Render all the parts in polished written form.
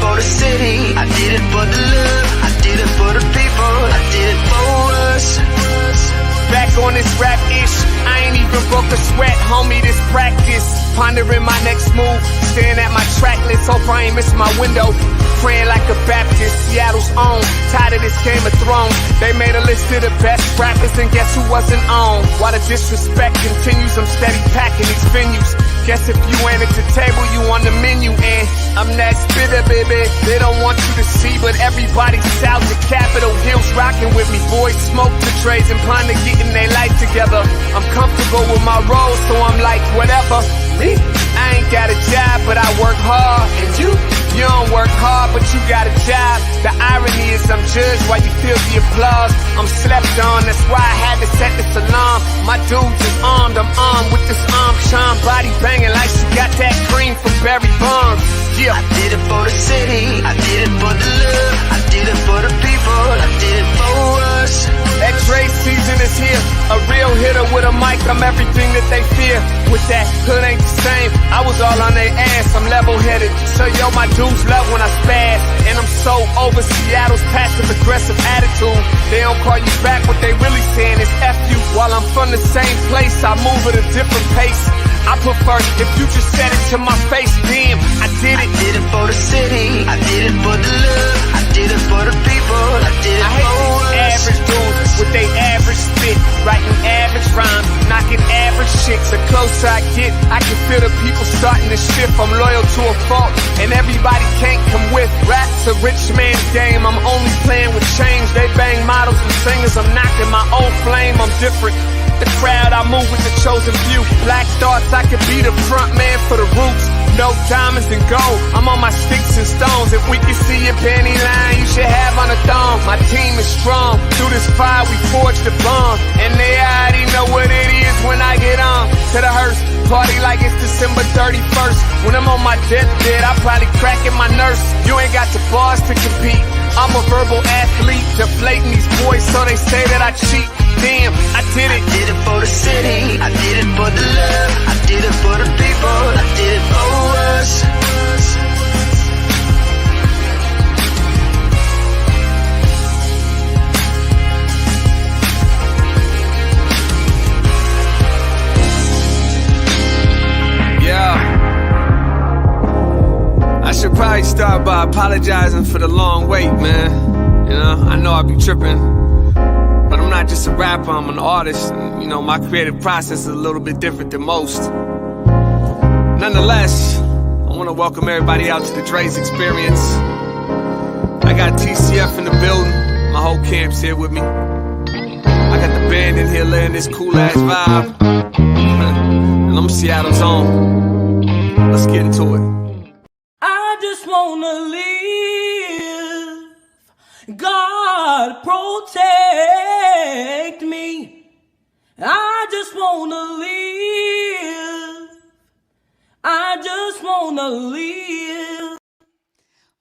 for the city, I did it for the love, I did it for the people, I did it for us. Back on this rap-ish, I ain't even broke a sweat, homie, this practice. Pondering my next move, staring at my track list, hope I ain't miss my window. Praying like a Baptist, Seattle's own, tired of this Game of Thrones. They made a list of the best rappers and guess who wasn't on? While the disrespect continues, I'm steady packing these venues. Guess if you ain't at the table, you on the menu, and I'm that spitter, baby. They don't want you to see, but everybody south of Capitol Hill's rocking with me. Boys smoke the trays and plan to getting their life together. I'm comfortable with my role, so I'm like, whatever. Me? I ain't got a job, but I work hard. And you don't work hard, but you got a job. The irony is I'm judged while you feel the applause. I'm slept on, that's why I had to set this alarm. My dudes is armed, I'm armed with this arm charm. Body banging like she got that cream from Barry Bonds. Yeah. I did it for the city, I did it for the love, I did it for the people, I did it for us. X-ray season is here, a real hitter with a mic, I'm everything that they fear. With that, hood ain't the same, I was all on their ass, I'm level-headed. So yo, my dudes love when I spaz, and I'm so over Seattle's passive-aggressive attitude. They don't call you back, what they really saying is F you. While I'm from the same place, I move at a different pace. I prefer if you just said it to my face, damn, I did it. I did it for the city, I did it for the love, I did it for the people, I did it for us. Average dudes with they average spit, writing average rhymes, knocking average chicks. The closer I get, I can feel the people starting to shift. I'm loyal to a fault, and everybody can't come with. Rap's a rich man's game, I'm only playing with change. They bang models and singers, I'm knocking my own flame, I'm different. The crowd, I move with the chosen few. Black thoughts, I could be the front man for the roots. No diamonds and gold, I'm on my sticks and stones. If we can see your panty line, you should have on a thong. My team is strong, through this fire we forged a bond. And they already know what it is when I get on. To the hearse, party like it's December 31st. When I'm on my deathbed, I probably cracking my nurse. You ain't got the bars to compete, I'm a verbal athlete. Deflating these boys so they say that I cheat. Damn, I did it. I did it for the city, I did it for the love, I did it for the people, I did it for us. Yeah. I should probably start by apologizing for the long wait, man. You know, I know I be tripping. But I'm not just a rapper, I'm an artist. And, you know, my creative process is a little bit different than most. Nonetheless, I want to welcome everybody out to the Dre's Experience. I got TCF in the building. My whole camp's here with me. I got the band in here laying this cool-ass vibe. And I'm Seattle's own. Let's get into it. I just want to live. God protect me. I just wanna live. I just wanna live.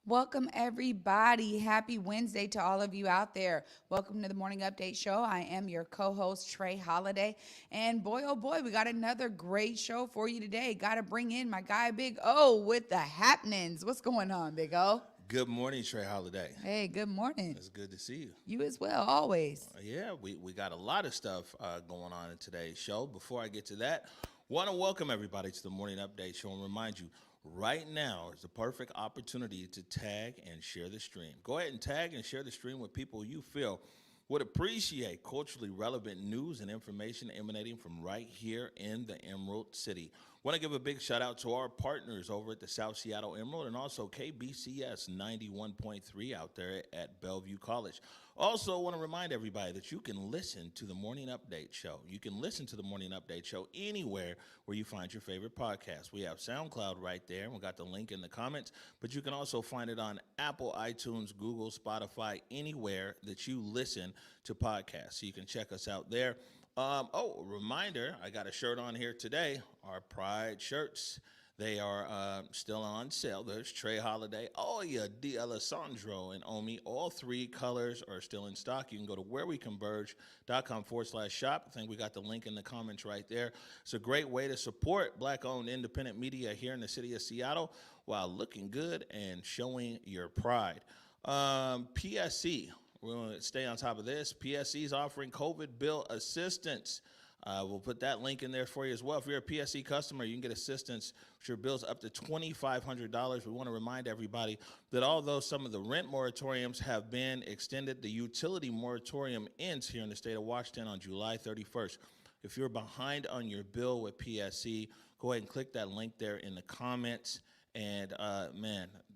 Welcome everybody. Happy Wednesday to all of you out there. Welcome to the Morning Update Show. I am your co-host Trey Holiday. And boy, oh boy, we got another great show for you today. Got to bring in my guy Big O with the happenings. What's going on, Big O? Good morning, Trey Holiday. Hey, good morning. It's good to see you. You as well, always. Yeah, we got a lot of stuff going on in today's show. Before I get to that, want to welcome everybody to the Morning Update Show and remind you, right now is the perfect opportunity to tag and share the stream. Go ahead and tag and share the stream with people you feel would appreciate culturally relevant news and information emanating from right here in the Emerald City. Want to give a big shout out to our partners over at the South Seattle Emerald and also KBCS 91.3 out there at Bellevue College. Also want to remind everybody that you can listen to the Morning Update Show. You can listen to the Morning Update Show anywhere where you find your favorite podcast. We have SoundCloud right there, and we got the link in the comments, but you can also find it on Apple, iTunes, Google, Spotify, anywhere that you listen to podcasts. So you can check us out there. Reminder, I got a shirt on here today, our Pride shirts. They are still on sale. There's Trey Holiday, Oya, D'Alessandro, and Omi. All three colors are still in stock. You can go to whereweconverge.com/shop. I think we got the link in the comments right there. It's a great way to support Black-owned independent media here in the city of Seattle while looking good and showing your pride. PSC, we're going to stay on top of this. PSC is offering COVID bill assistance. We'll put that link in there for you as well. If you're a PSC customer, you can get assistance with your bills up to $2,500. We want to remind everybody that although some of the rent moratoriums have been extended, the utility moratorium ends here in the state of Washington on July 31st. If you're behind on your bill with PSC, go ahead and click that link there in the comments and,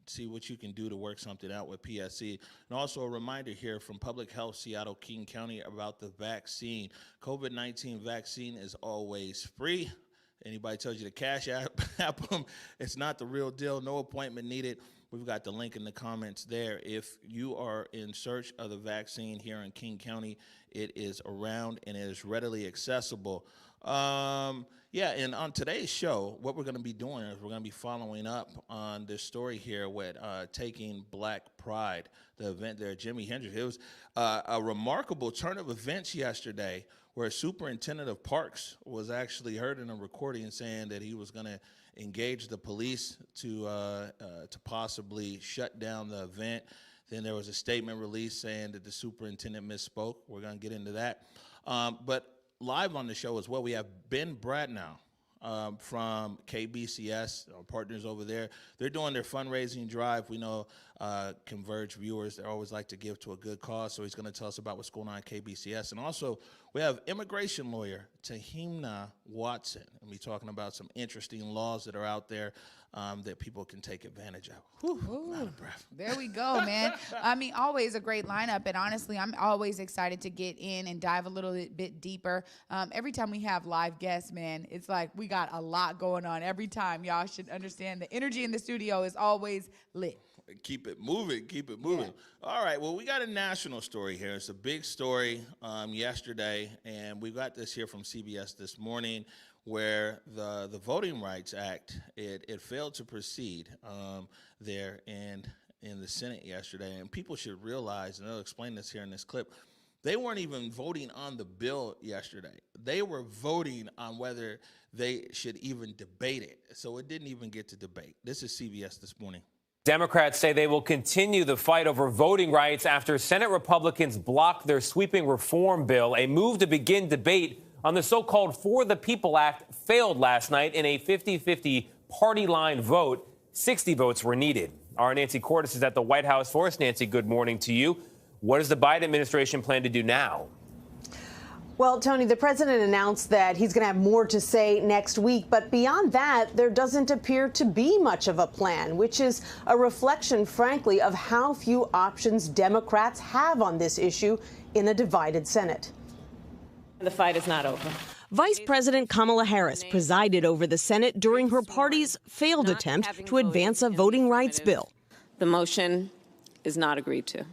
see what you can do to work something out with PSC. And also a reminder here from Public Health Seattle King County about the vaccine. COVID-19 vaccine is always free. Anybody tells you to cash app them, it's not the real deal. No appointment needed. We've got the link in the comments there. If you are in search of the vaccine here in King County, it is around and it is readily accessible. And on today's show, what we're going to be doing is we're going to be following up on this story here with Taking Black Pride, the event there at Jimi Hendrix. It was a remarkable turn of events yesterday where a superintendent of parks was actually heard in a recording saying that he was going to engage the police to possibly shut down the event. Then there was a statement released saying that the superintendent misspoke. We're going to get into that. But live on the show as well, we have Ben Brandow from KBCS, our partners over there. They're doing their fundraising drive. We know Converge viewers, they always like to give to a good cause, so he's going to tell us about what's going on at KBCS. And also, we have immigration lawyer Tahimna Watson, and we're talking about some interesting laws that are out there that people can take advantage of. Whew, out of breath. There we go, man. I mean, always a great lineup, and honestly, I'm always excited to get in and dive a little bit deeper. Every time we have live guests, man, it's like we got a lot going on every time. Y'all should understand the energy in the studio is always lit. Keep it moving, keep it moving. Yeah. All right, well, we got a national story here. It's a big story yesterday, and we got this here from CBS this morning, where the Voting Rights Act, it failed to proceed there in the Senate yesterday. And people should realize, and I'll explain this here in this clip, they weren't even voting on the bill yesterday. They were voting on whether they should even debate it. So it didn't even get to debate. This is CBS this morning. Democrats say they will continue the fight over voting rights after Senate Republicans blocked their sweeping reform bill. A move to begin debate on the so-called For the People Act failed last night in a 50-50 party line vote. 60 votes were needed. Our Nancy Cordes is at the White House for us. Nancy, good morning to you. What does the Biden administration plan to do now? Well, Tony, the president announced that he's going to have more to say next week. But beyond that, there doesn't appear to be much of a plan, which is a reflection, frankly, of how few options Democrats have on this issue in a divided Senate. The fight is not over. Vice President Kamala Harris presided over the Senate during her party's failed attempt to advance a voting rights bill. The motion is not agreed to.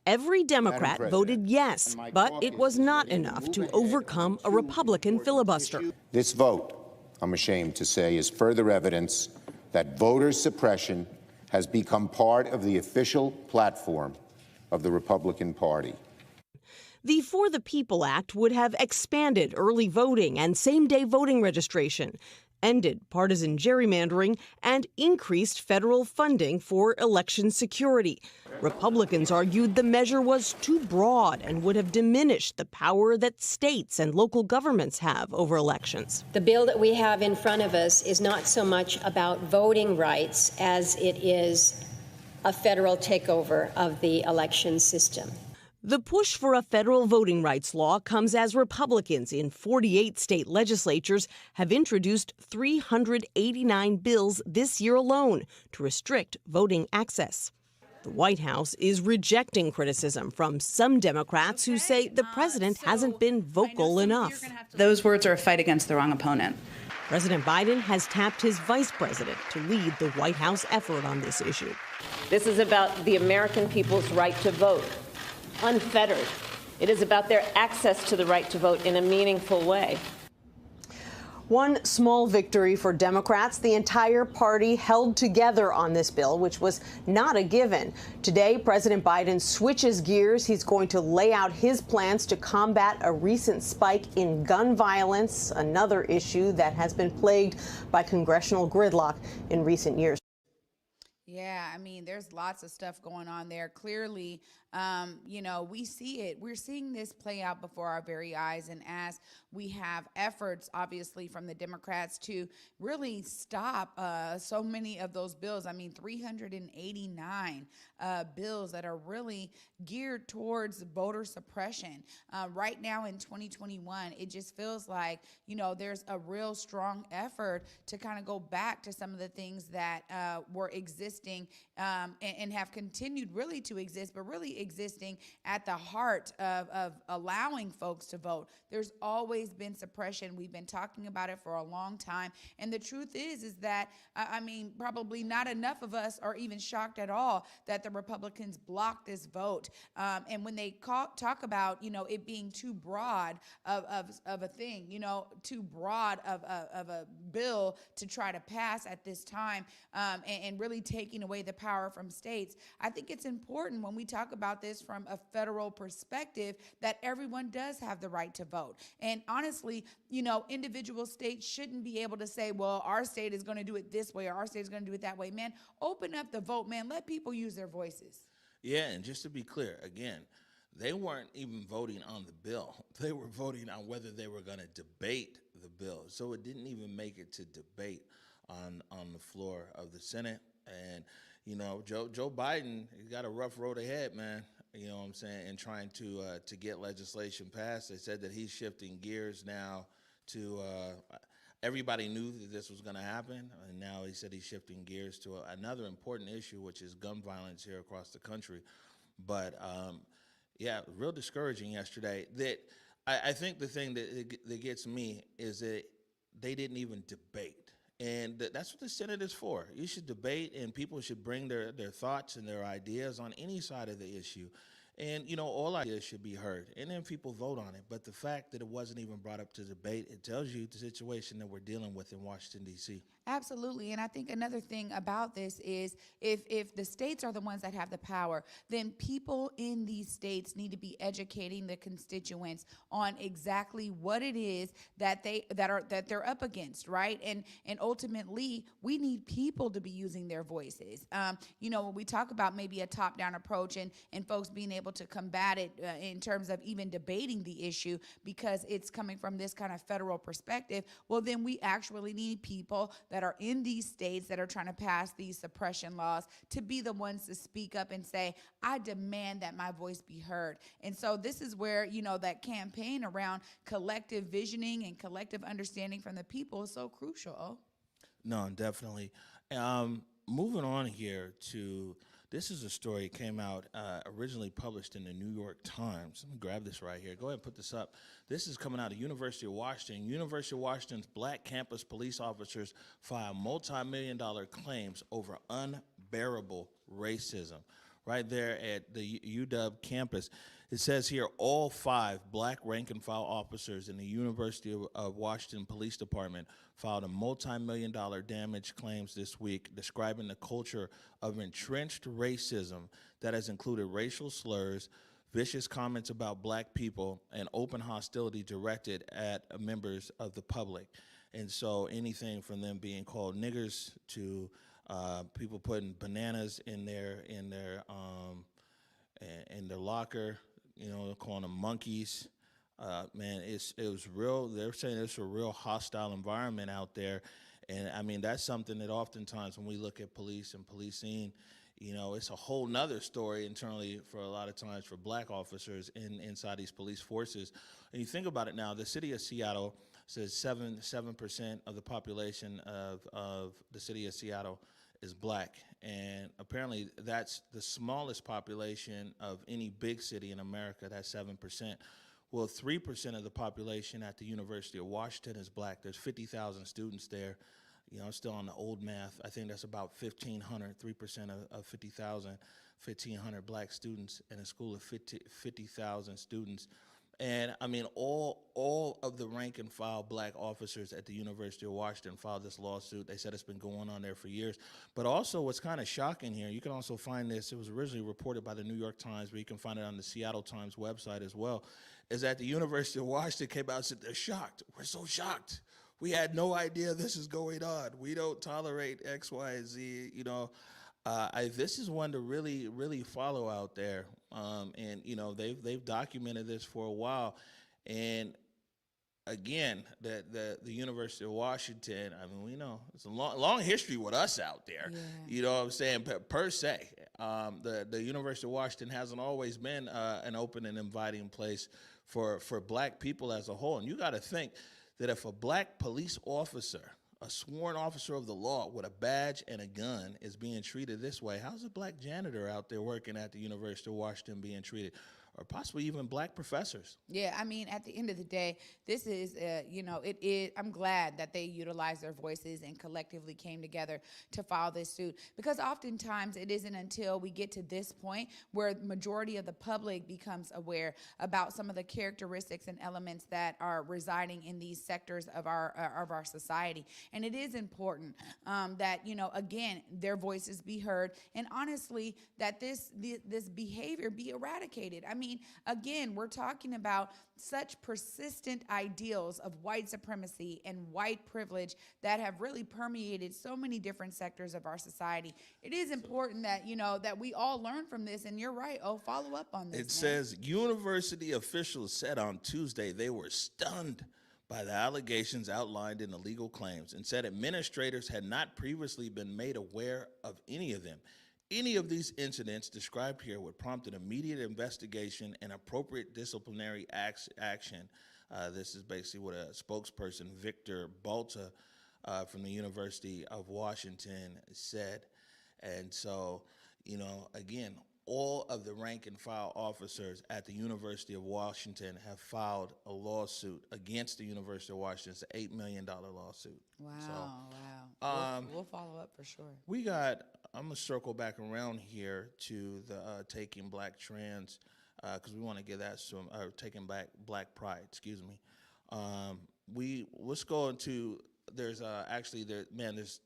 Every Democrat voted yes, but it was not enough to overcome a Republican filibuster. This vote, I'm ashamed to say, is further evidence that voter suppression has become part of the official platform of the Republican Party. The For the People Act would have expanded early voting and same-day voting registration, ended partisan gerrymandering, and increased federal funding for election security. Republicans argued the measure was too broad and would have diminished the power that states and local governments have over elections. The bill that we have in front of us is not so much about voting rights as it is a federal takeover of the election system. The push for a federal voting rights law comes as Republicans in 48 state legislatures have introduced 389 bills this year alone to restrict voting access. The White House is rejecting criticism from some Democrats who say the president hasn't been vocal enough. Those words are a fight against the wrong opponent. President Biden has tapped his vice president to lead the White House effort on this issue. This is about the American people's right to vote, unfettered. It is about their access to the right to vote in a meaningful way. One small victory for Democrats. The entire party held together on this bill, which was not a given. Today, President Biden switches gears. He's going to lay out his plans to combat a recent spike in gun violence, another issue that has been plagued by congressional gridlock in recent years. Yeah, I mean, there's lots of stuff going on there. Clearly, we see it. We're seeing this play out before our very eyes. And as we have efforts, obviously, from the Democrats to really stop so many of those bills. I mean, 389 bills that are really geared towards voter suppression. Right now in 2021, it just feels like, there's a real strong effort to kind of go back to some of the things that were existing and have continued really to exist, but really existing at the heart of allowing folks to vote. There's always been suppression. We've been talking about it for a long time. And the truth is that, probably not enough of us are even shocked at all that the Republicans blocked this vote. And when they talk about, it being too broad of a thing, too broad of a bill to try to pass at this time, and really taking away the power from states. I think it's important when we talk about this from a federal perspective that everyone does have the right to vote. And honestly, individual states shouldn't be able to say, well, our state is going to do it this way or our state is going to do it that way. Man, open up the vote, man. Let people use their voices. Yeah, and just to be clear, again, they weren't even voting on the bill. They were voting on whether they were going to debate the bill. So it didn't even make it to debate on the floor of the Senate. And, Joe Biden, he got a rough road ahead, man, you know what I'm saying, in trying to get legislation passed. They said that he's shifting gears now to everybody knew that this was going to happen, and now he said he's shifting gears to another important issue, which is gun violence here across the country. But, real discouraging yesterday. That I think the thing that gets me is that they didn't even debate. And that's what the Senate is for. You should debate, and people should bring their thoughts and their ideas on any side of the issue. And, all ideas should be heard, and then people vote on it. But the fact that it wasn't even brought up to debate, it tells you the situation that we're dealing with in Washington, D.C. Absolutely. And I think another thing about this is if the states are the ones that have the power, then people in these states need to be educating the constituents on exactly what it is that they're up against, right? And ultimately, we need people to be using their voices. When we talk about maybe a top-down approach and folks being able to combat it in terms of even debating the issue because it's coming from this kind of federal perspective, well, then we actually need people that are in these states that are trying to pass these suppression laws to be the ones to speak up and say, I demand that my voice be heard. And so this is where, that campaign around collective visioning and collective understanding from the people is so crucial. No, definitely. Moving on here to, this is a story that came out originally published in the New York Times. Let me grab this right here. Go ahead and put this up. This is coming out of University of Washington. University of Washington's black campus police officers file multi-million-dollar claims over unbearable racism. Right there at the UW campus. It says here, all 5 black rank-and-file officers in the University of Washington Police Department filed a multi-million-dollar damage claims this week, describing the culture of entrenched racism that has included racial slurs, vicious comments about black people, and open hostility directed at members of the public. And so anything from them being called niggers to people putting bananas in their locker, calling them monkeys. Man, it was real. They're saying it's a real hostile environment out there, and that's something that oftentimes when we look at police and policing, it's a whole nother story internally for a lot of times for black officers inside these police forces. And you think about it now, the city of Seattle says 7% of the population of the city of Seattle is black, and apparently that's the smallest population of any big city in America. That's 7%. Well, 3% of the population at the University of Washington is black. There's 50,000 students there. Still on the old math. I think that's about 1,500, 3% of 50,000, 1,500 black students in a school of 50,000 students. And all of the rank and file black officers at the University of Washington filed this lawsuit. They said it's been going on there for years. But also what's kind of shocking here, you can also find this, it was originally reported by the New York Times, but you can find it on the Seattle Times website as well, is that the University of Washington came out and said they're shocked. We're so shocked. We had no idea this is going on. We don't tolerate X, Y, and Z, This is one to really follow out there, and they've documented this for a while, and again, the University of Washington. I mean, we know it's a long history with us out there. Yeah. You know what I'm saying? Per se, the University of Washington hasn't always been an open and inviting place for Black people as a whole. And you got to think that if a Black police officer, a sworn officer of the law with a badge and a gun, is being treated this way, how's a Black janitor out there working at the University of Washington being treated? Or possibly even Black professors. Yeah, I mean, at the end of the day, this is, it is. I'm glad that they utilized their voices and collectively came together to file this suit, because oftentimes it isn't until we get to this point where the majority of the public becomes aware about some of the characteristics and elements that are residing in these sectors of our society. And it is important that, again, their voices be heard, and honestly, that this behavior be eradicated. I mean, again, we're talking about such persistent ideals of white supremacy and white privilege that have really permeated so many different sectors of our society. It is important that, that we all learn from this, and you're right. Oh, follow up on this. It says university officials said on Tuesday they were stunned by the allegations outlined in the legal claims, and said administrators had not previously been made aware of any of them. Any of these incidents described here would prompt an immediate investigation and appropriate disciplinary action. This is basically what a spokesperson, Victor Balta, from the University of Washington, said. And so, again, all of the rank and file officers at the University of Washington have filed a lawsuit against the University of Washington. It's an $8 million lawsuit. Wow, so, wow. We'll follow up for sure. I'm going to circle back around here to the Taking Black Trans, because we want to give that some, Taking Black Pride, excuse me. Let's go into, there's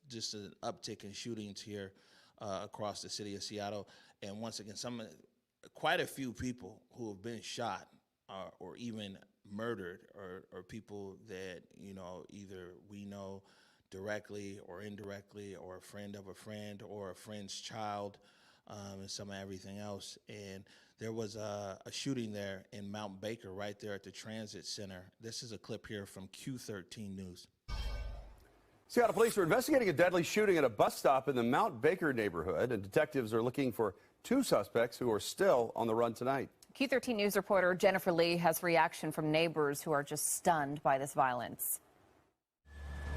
just an uptick in shootings here across the city of Seattle. And once again, quite a few people who have been shot or even murdered or people that, either we know directly or indirectly, or a friend of a friend, or a friend's child, and some of everything else. And there was a shooting there in Mount Baker, right there at the transit center. This is a clip here from Q13 News. Seattle police are investigating a deadly shooting at a bus stop in the Mount Baker neighborhood, and detectives are looking for 2 suspects who are still on the run tonight. Q13 News reporter Jennifer Lee has reaction from neighbors who are just stunned by this violence.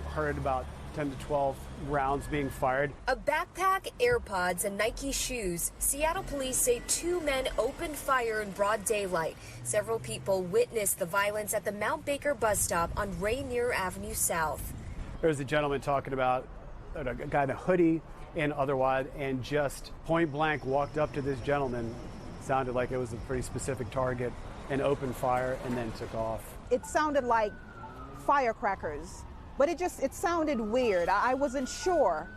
Heard about 10 to 12 rounds being fired. A backpack, AirPods, and Nike shoes. Seattle police say 2 men opened fire in broad daylight. Several people witnessed the violence at the Mount Baker bus stop on Rainier Avenue South. There's a gentleman talking about a guy in a hoodie and otherwise, and just point blank walked up to this gentleman. Sounded like it was a pretty specific target, and opened fire and then took off. It sounded like firecrackers. But it sounded weird. I wasn't sure,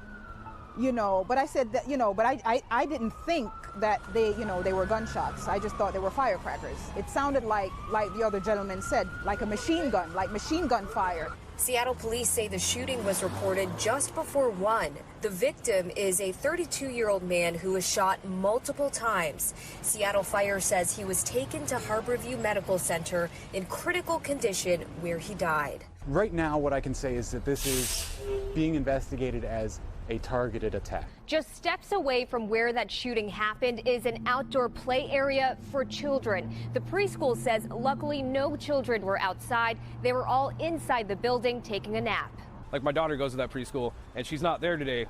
but I said that, but I didn't think that they were gunshots. I just thought they were firecrackers. It sounded like the other gentleman said, like a machine gun, like machine gun fire. Seattle police say the shooting was reported just before 1. The victim is a 32-year-old man who was shot multiple times. Seattle Fire says he was taken to Harborview Medical Center in critical condition, where he died. Right now, what I can say is that this is being investigated as a targeted attack. Just steps away from where that shooting happened is an outdoor play area for children. The preschool says luckily no children were outside. They were all inside the building taking a nap. Like, my daughter goes to that preschool and she's not there today,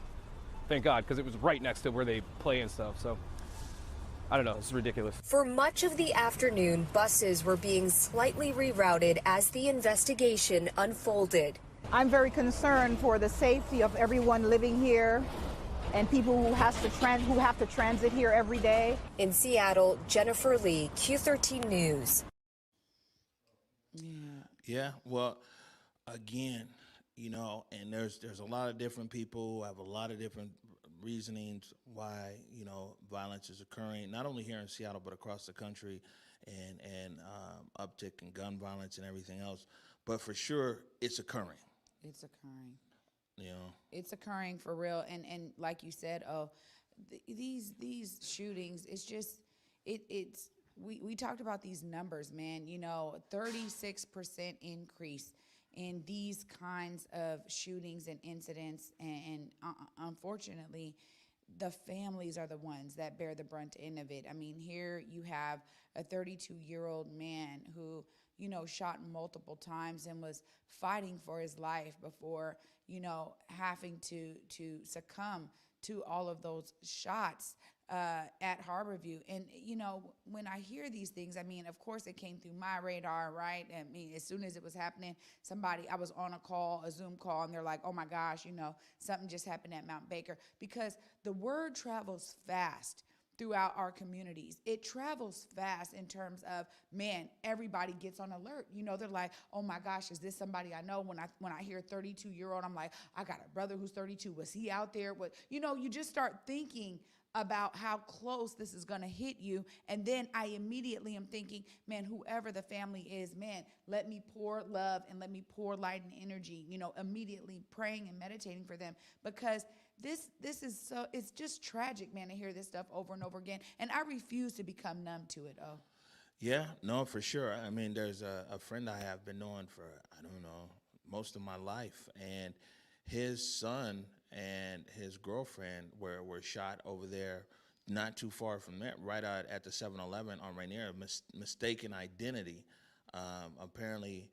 thank God, because it was right next to where they play and stuff. So I don't know, it's ridiculous. For much of the afternoon, buses were being slightly rerouted as the investigation unfolded. I'm very concerned for the safety of everyone living here and people who have to transit here every day. In Seattle, Jennifer Lee, Q13 News. Yeah, well, again, and there's a lot of different people who have a lot of different reasonings why, violence is occurring, not only here in Seattle, but across the country, and uptick in gun violence and everything else. But for sure, it's occurring. It's occurring. Yeah. It's occurring for real. And like you said, these shootings, it's just it's we talked about these numbers, man. 36% increase in these kinds of shootings and incidents, and unfortunately, the families are the ones that bear the brunt end of it. I mean, here you have a 32-year-old man who, shot multiple times and was fighting for his life before, having to succumb to all of those shots at Harborview. And, when I hear these things, I mean, of course it came through my radar, right? I mean, as soon as it was happening, I was on a Zoom call, and they're like, oh my gosh, something just happened at Mount Baker. Because the word travels fast throughout our communities. It travels fast in terms of, man, everybody gets on alert. They're like, oh my gosh, is this somebody I know? When I hear 32-year-old, I'm like, I got a brother who's 32. Was he out there? You just start thinking about how close this is going to hit you. And then I immediately am thinking, man, whoever the family is, man, let me pour love and let me pour light and energy, immediately praying and meditating for them, because this is so, it's just tragic, man, to hear this stuff over and over again. And I refuse to become numb to it. Oh. Yeah, no, for sure. I mean, there's a friend I have been knowing for, I don't know, most of my life, and his son and his girlfriend were shot over there, not too far from there, right out at the 7-Eleven on Rainier, mistaken identity. Apparently,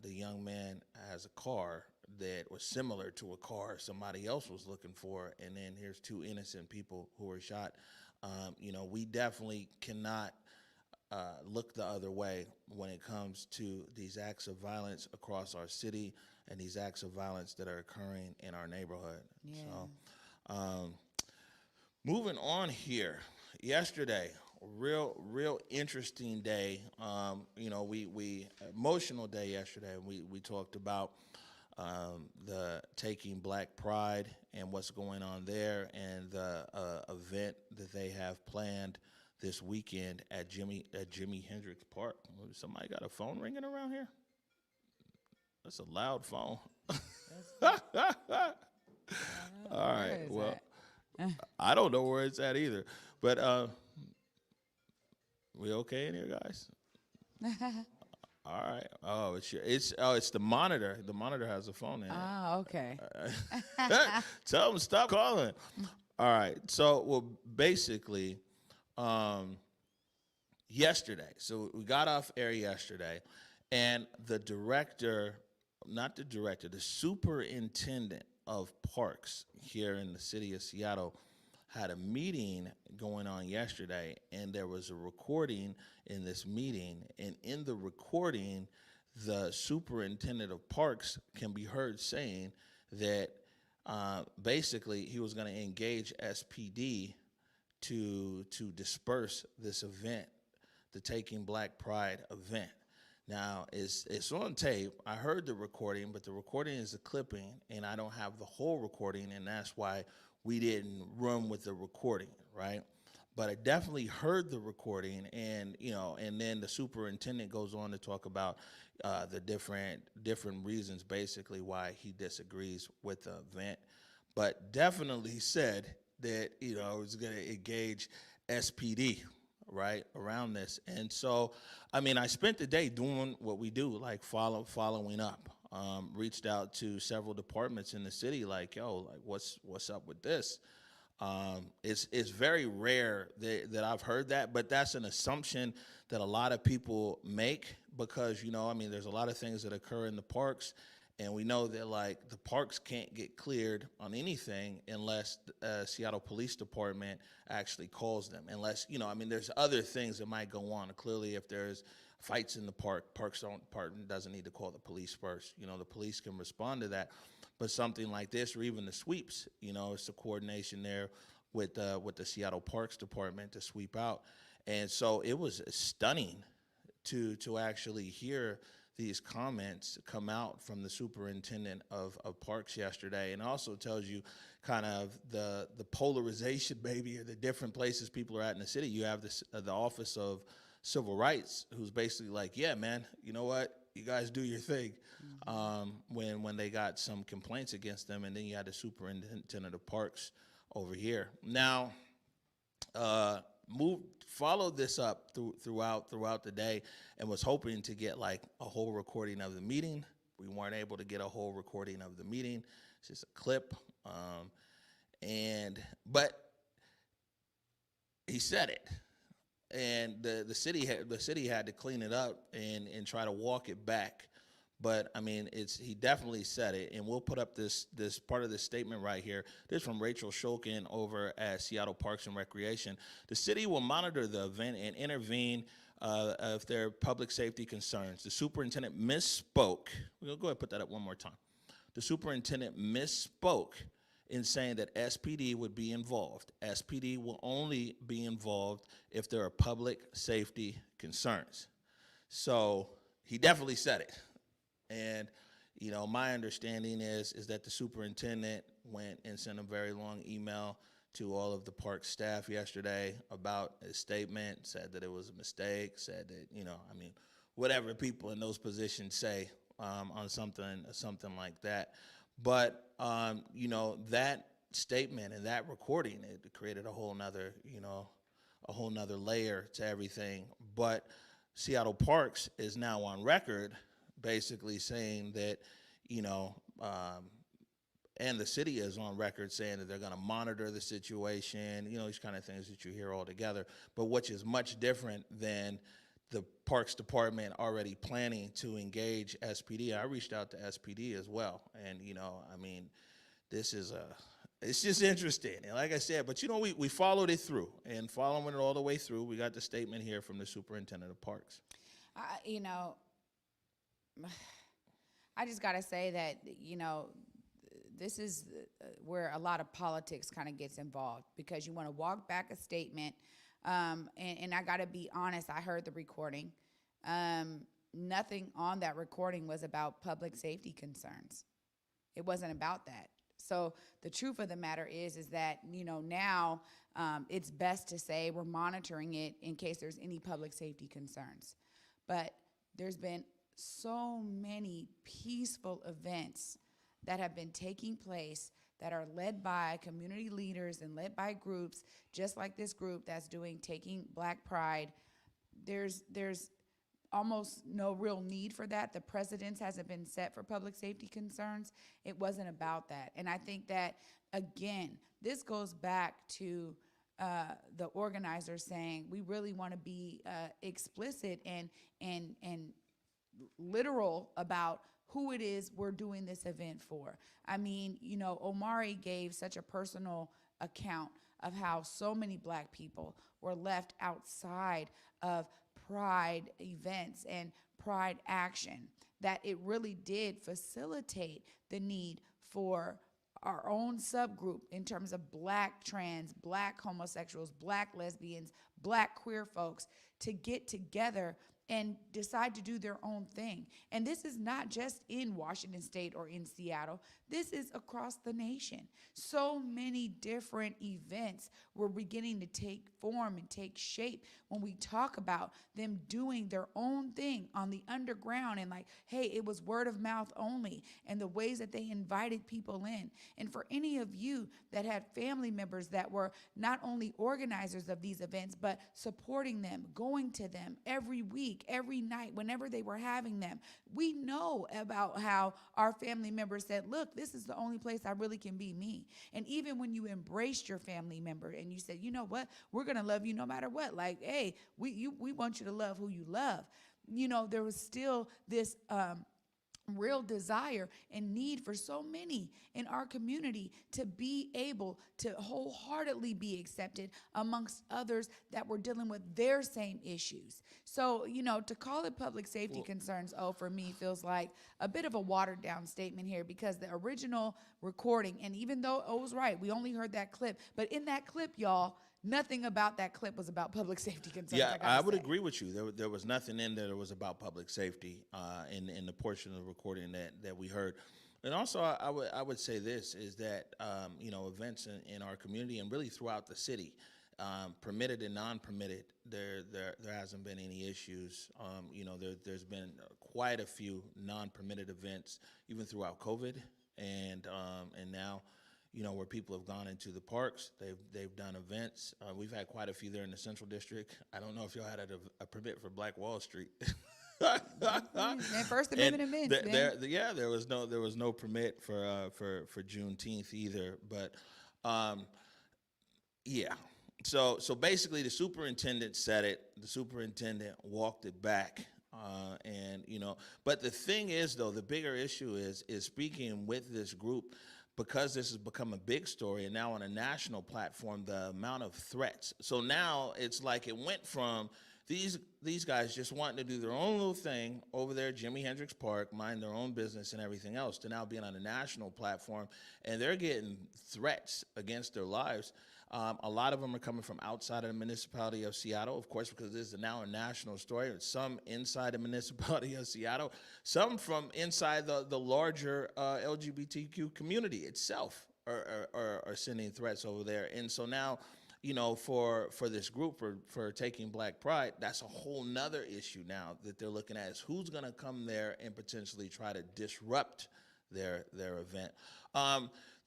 the young man has a car that was similar to a car somebody else was looking for, and then here's two innocent people who were shot. We definitely cannot look the other way when it comes to these acts of violence across our city and these acts of violence that are occurring in our neighborhood. Yeah. So, moving on here, yesterday, real interesting day. We emotional day yesterday. We talked about the Taking Black Pride and what's going on there, and the event that they have planned this weekend at Jimi Hendrix Park. Somebody got a phone ringing around here? That's a loud phone. All right. Well, I don't know where it's at either. But we okay in here, guys? All right. Oh, it's the monitor. The monitor has a phone in it. Oh, okay. Tell them stop calling. All right. So, basically, yesterday. So we got off air yesterday, and the superintendent of parks here in the city of Seattle had a meeting going on yesterday, and there was a recording in this meeting, and in the recording, the superintendent of parks can be heard saying that basically he was going to engage SPD to disperse this event, the Taking Black Pride event. Now, it's on tape. I heard the recording, but the recording is a clipping, and I don't have the whole recording, and that's why we didn't run with the recording, right? But I definitely heard the recording, and and then the superintendent goes on to talk about the different reasons, basically, why he disagrees with the event, but definitely said that it was going to engage SPD, right, around this. And so, I mean, I spent the day doing what we do, like following up. Reached out to several departments in the city, like, yo, like what's up with this? It's very rare that I've heard that, but that's an assumption that a lot of people make because, there's a lot of things that occur in the parks, and we know that, like, the parks can't get cleared on anything unless the Seattle Police Department actually calls them. Unless, there's other things that might go on. Clearly, if there's fights in the park doesn't need to call the police first. The police can respond to that. But something like this, or even the sweeps, it's a coordination there with the Seattle Parks Department to sweep out. And so it was stunning to actually hear these comments come out from the superintendent of parks yesterday, and also tells you kind of the polarization, maybe, or the different places people are at in the city. You have the Office of Civil Rights, who's basically like, yeah, man, you know what? You guys do your thing. When they got some complaints against them, and then you had the superintendent of parks over here. Now, followed this up throughout the day, and was hoping to get like a whole recording of the meeting. We weren't able to get a whole recording of the meeting. It's just a clip, but he said it, and the city had to clean it up and try to walk it back. But I mean, he definitely said it, and we'll put up this part of this statement right here. This is from Rachel Shulkin over at Seattle Parks and Recreation. The city will monitor the event and intervene if there are public safety concerns. The superintendent misspoke. We'll go ahead and put that up one more time. The superintendent misspoke in saying that SPD would be involved. SPD will only be involved if there are public safety concerns. So he definitely said it. And, you know, my understanding is that the superintendent went and sent a very long email to all of the park staff yesterday about his statement, said that it was a mistake, said that, you know, I mean, whatever people in those positions say on something like that. But, you know, that statement and that recording, it created a whole nother layer to everything. But Seattle Parks is now on record basically saying that, you know, and the city is on record saying that they're going to monitor the situation, you know, these kind of things that you hear all together, but which is much different than the Parks Department already planning to engage SPD. I reached out to SPD as well, and, you know, I mean, it's just interesting. And like I said, but, you know, we followed it through, and following it all the way through, we got the statement here from the superintendent of parks. You know, I just got to say that, you know, this is where a lot of politics kind of gets involved, because you want to walk back a statement. And I got to be honest, I heard the recording. Nothing on that recording was about public safety concerns. It wasn't about that. So the truth of the matter is that, you know, now it's best to say we're monitoring it in case there's any public safety concerns. But there's been so many peaceful events that have been taking place that are led by community leaders and led by groups, just like this group that's taking Black Pride. There's almost no real need for that. The precedence hasn't been set for public safety concerns. It wasn't about that. And I think that, again, this goes back to the organizers saying we really want to be explicit and literal about who it is we're doing this event for. I mean, you know, Omari gave such a personal account of how so many Black people were left outside of Pride events and Pride action, that it really did facilitate the need for our own subgroup in terms of Black trans, Black homosexuals, Black lesbians, Black queer folks to get together and decide to do their own thing. And this is not just in Washington State or in Seattle. This is across the nation. So many different events were beginning to take form and take shape when we talk about them doing their own thing on the underground, and like, hey, it was word of mouth only, and the ways that they invited people in. And for any of you that had family members that were not only organizers of these events, but supporting them, going to them every week, every night, whenever they were having them, we know about how our family members said, look, this is the only place I really can be me. And even when you embraced your family member and you said, you know what, we're going to love you no matter what. Like, hey, we want you to love who you love. You know, there was still this real desire and need for so many in our community to be able to wholeheartedly be accepted amongst others that were dealing with their same issues. So, you know, to call it public safety concerns, for me feels like a bit of a watered down statement here, because the original recording, and even though O was right, we only heard that clip, but in that clip, y'all, nothing about that clip was about public safety concerns. Yeah, I would agree with you. There was nothing in there that was about public safety in the portion of the recording that we heard. And also, I would say this is that you know, events in our community and really throughout the city, permitted and non-permitted, there hasn't been any issues. You know, there's been quite a few non-permitted events even throughout COVID, and now, where people have gone into the parks. They've done events. We've had quite a few there in the Central District. I don't know if y'all had a permit for Black Wall Street. And First Amendment events, there was no permit for Juneteenth either. But so basically the superintendent said it. The superintendent walked it back. But the thing is, though, the bigger issue is speaking with this group, because this has become a big story and now on a national platform, the amount of threats. So now it's like it went from these guys just wanting to do their own little thing over there at Jimi Hendrix Park, mind their own business and everything else, to now being on a national platform, and they're getting threats against their lives. A lot of them are coming from outside of the municipality of Seattle, of course, because this is now a national story. Some inside the municipality of Seattle, some from inside the larger LGBTQ community itself are sending threats over there. And so now, for this group, for taking Black Pride, that's a whole nother issue now that they're looking at, is who's going to come there and potentially try to disrupt their event.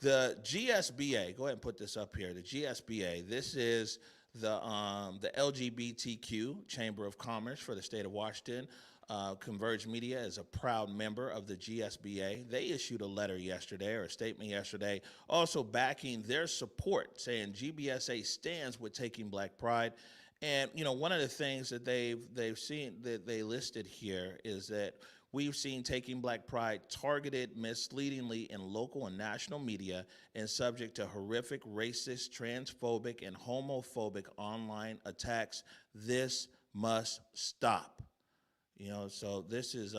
The GSBA, go ahead and put this up here. The GSBA, this is the LGBTQ Chamber of Commerce for the state of Washington. Converge Media is a proud member of the GSBA. They issued a letter yesterday, or a statement yesterday, also backing their support, saying GBSA stands with taking Black Pride. And one of the things that they've seen that they listed here is that we've seen taking Black Pride targeted misleadingly in local and national media and subject to horrific racist, transphobic, and homophobic online attacks. This must stop. So this is,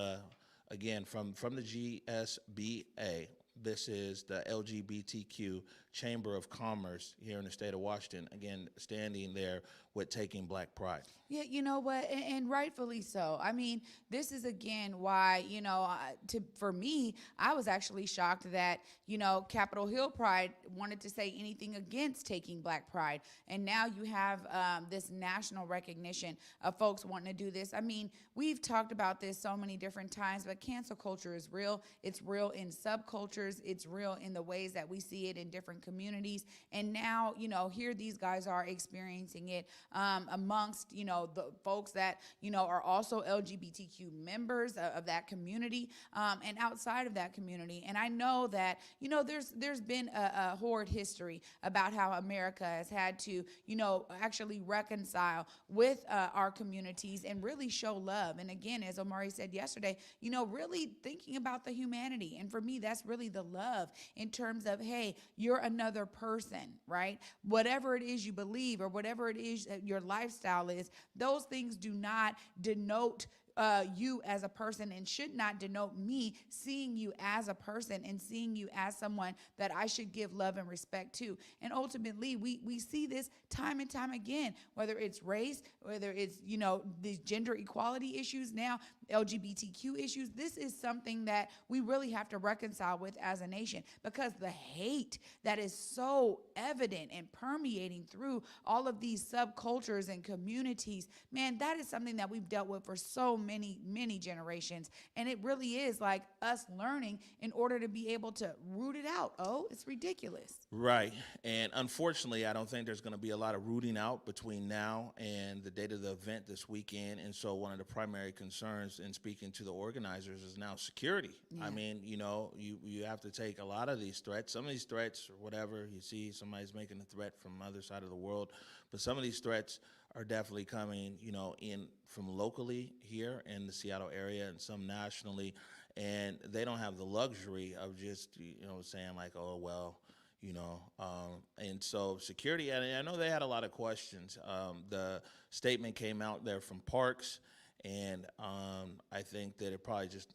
again, from the GSBA. This is the LGBTQ Chamber of Commerce here in the state of Washington, again, standing there with taking Black Pride. Yeah, you know what, and rightfully so. I mean, this is again why, for me, I was actually shocked that, Capitol Hill Pride wanted to say anything against taking Black Pride. And now you have this national recognition of folks wanting to do this. I mean, we've talked about this so many different times, but cancel culture is real. It's real in subcultures. It's real in the ways that we see it in different communities. And now, here these guys are experiencing it amongst, the folks that, are also LGBTQ members of that community and outside of that community. And I know that, there's been a horrid history about how America has had to, actually reconcile with our communities and really show love. And again, as Omari said yesterday, really thinking about the humanity. And for me, that's really the love in terms of, hey, you're another person, right? Whatever it is you believe or whatever it is your lifestyle is, those things do not denote you as a person and should not denote me seeing you as a person and seeing you as someone that I should give love and respect to. And ultimately, we see this time and time again, whether it's race, whether it's, these gender equality issues, now LGBTQ issues. This is something that we really have to reconcile with as a nation, because the hate that is so evident and permeating through all of these subcultures and communities, man, that is something that we've dealt with for so many generations. And it really is like us learning in order to be able to root it out. Oh, it's ridiculous. Right. And unfortunately, I don't think there's going to be a lot of rooting out between now and the date of the event this weekend. And so one of the primary concerns in speaking to the organizers is now security. Yeah. I mean, you have to take a lot of these threats. Some of these threats or whatever, you see somebody's making a threat from the other side of the world. But some of these threats are definitely coming, in from locally here in the Seattle area and some nationally. And they don't have the luxury of just, saying like, oh, well, and so security, and I know they had a lot of questions. The statement came out there from Parks, and I think that it probably just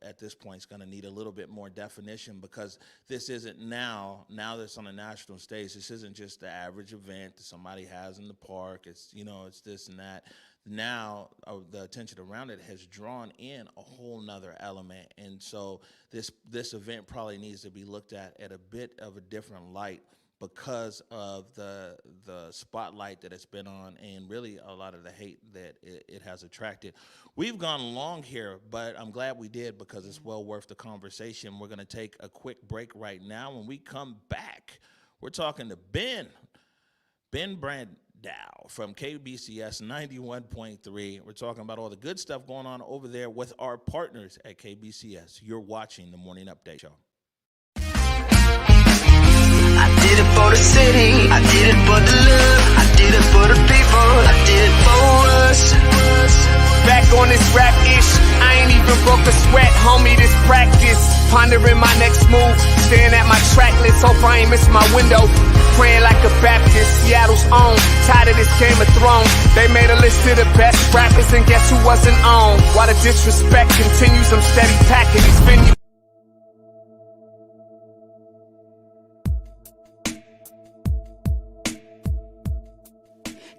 at this point is going to need a little bit more definition, because this isn't now that's on a national stage. This isn't just the average event that somebody has in the park. It's, it's this and that. Now the attention around it has drawn in a whole nother element. And so this event probably needs to be looked at a bit of a different light, because of the spotlight that it's been on, and really a lot of the hate that it has attracted. We've gone long here, but I'm glad we did because it's well worth the conversation. We're going to take a quick break right now. When we come back, we're talking to Ben Brandow from KBCS 91.3. We're talking about all the good stuff going on over there with our partners at KBCS. You're watching the Morning Update Show. I did it for the city, I did it for the love, I did it for the people, I did it for us. Back on this rap-ish, I ain't even broke a sweat, homie, this practice. Pondering my next move, staring at my track list, hope I ain't miss my window. Praying like a Baptist, Seattle's own, tired of this Game of Thrones. They made a list of the best rappers and guess who wasn't on? While the disrespect continues, I'm steady packing these venues.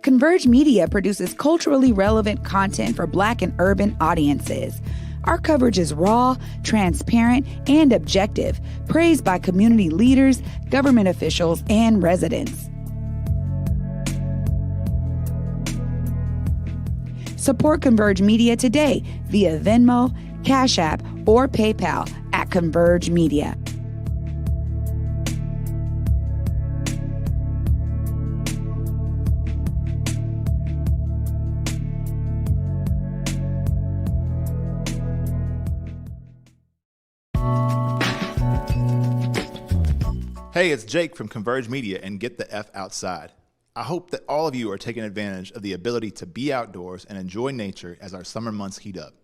Converge Media produces culturally relevant content for Black and urban audiences. Our coverage is raw, transparent, and objective, praised by community leaders, government officials, and residents. Support Converge Media today via Venmo, Cash App, or PayPal at Converge Media. Hey, it's Jake from Converge Media and Get the F Outside. I hope that all of you are taking advantage of the ability to be outdoors and enjoy nature as our summer months heat up.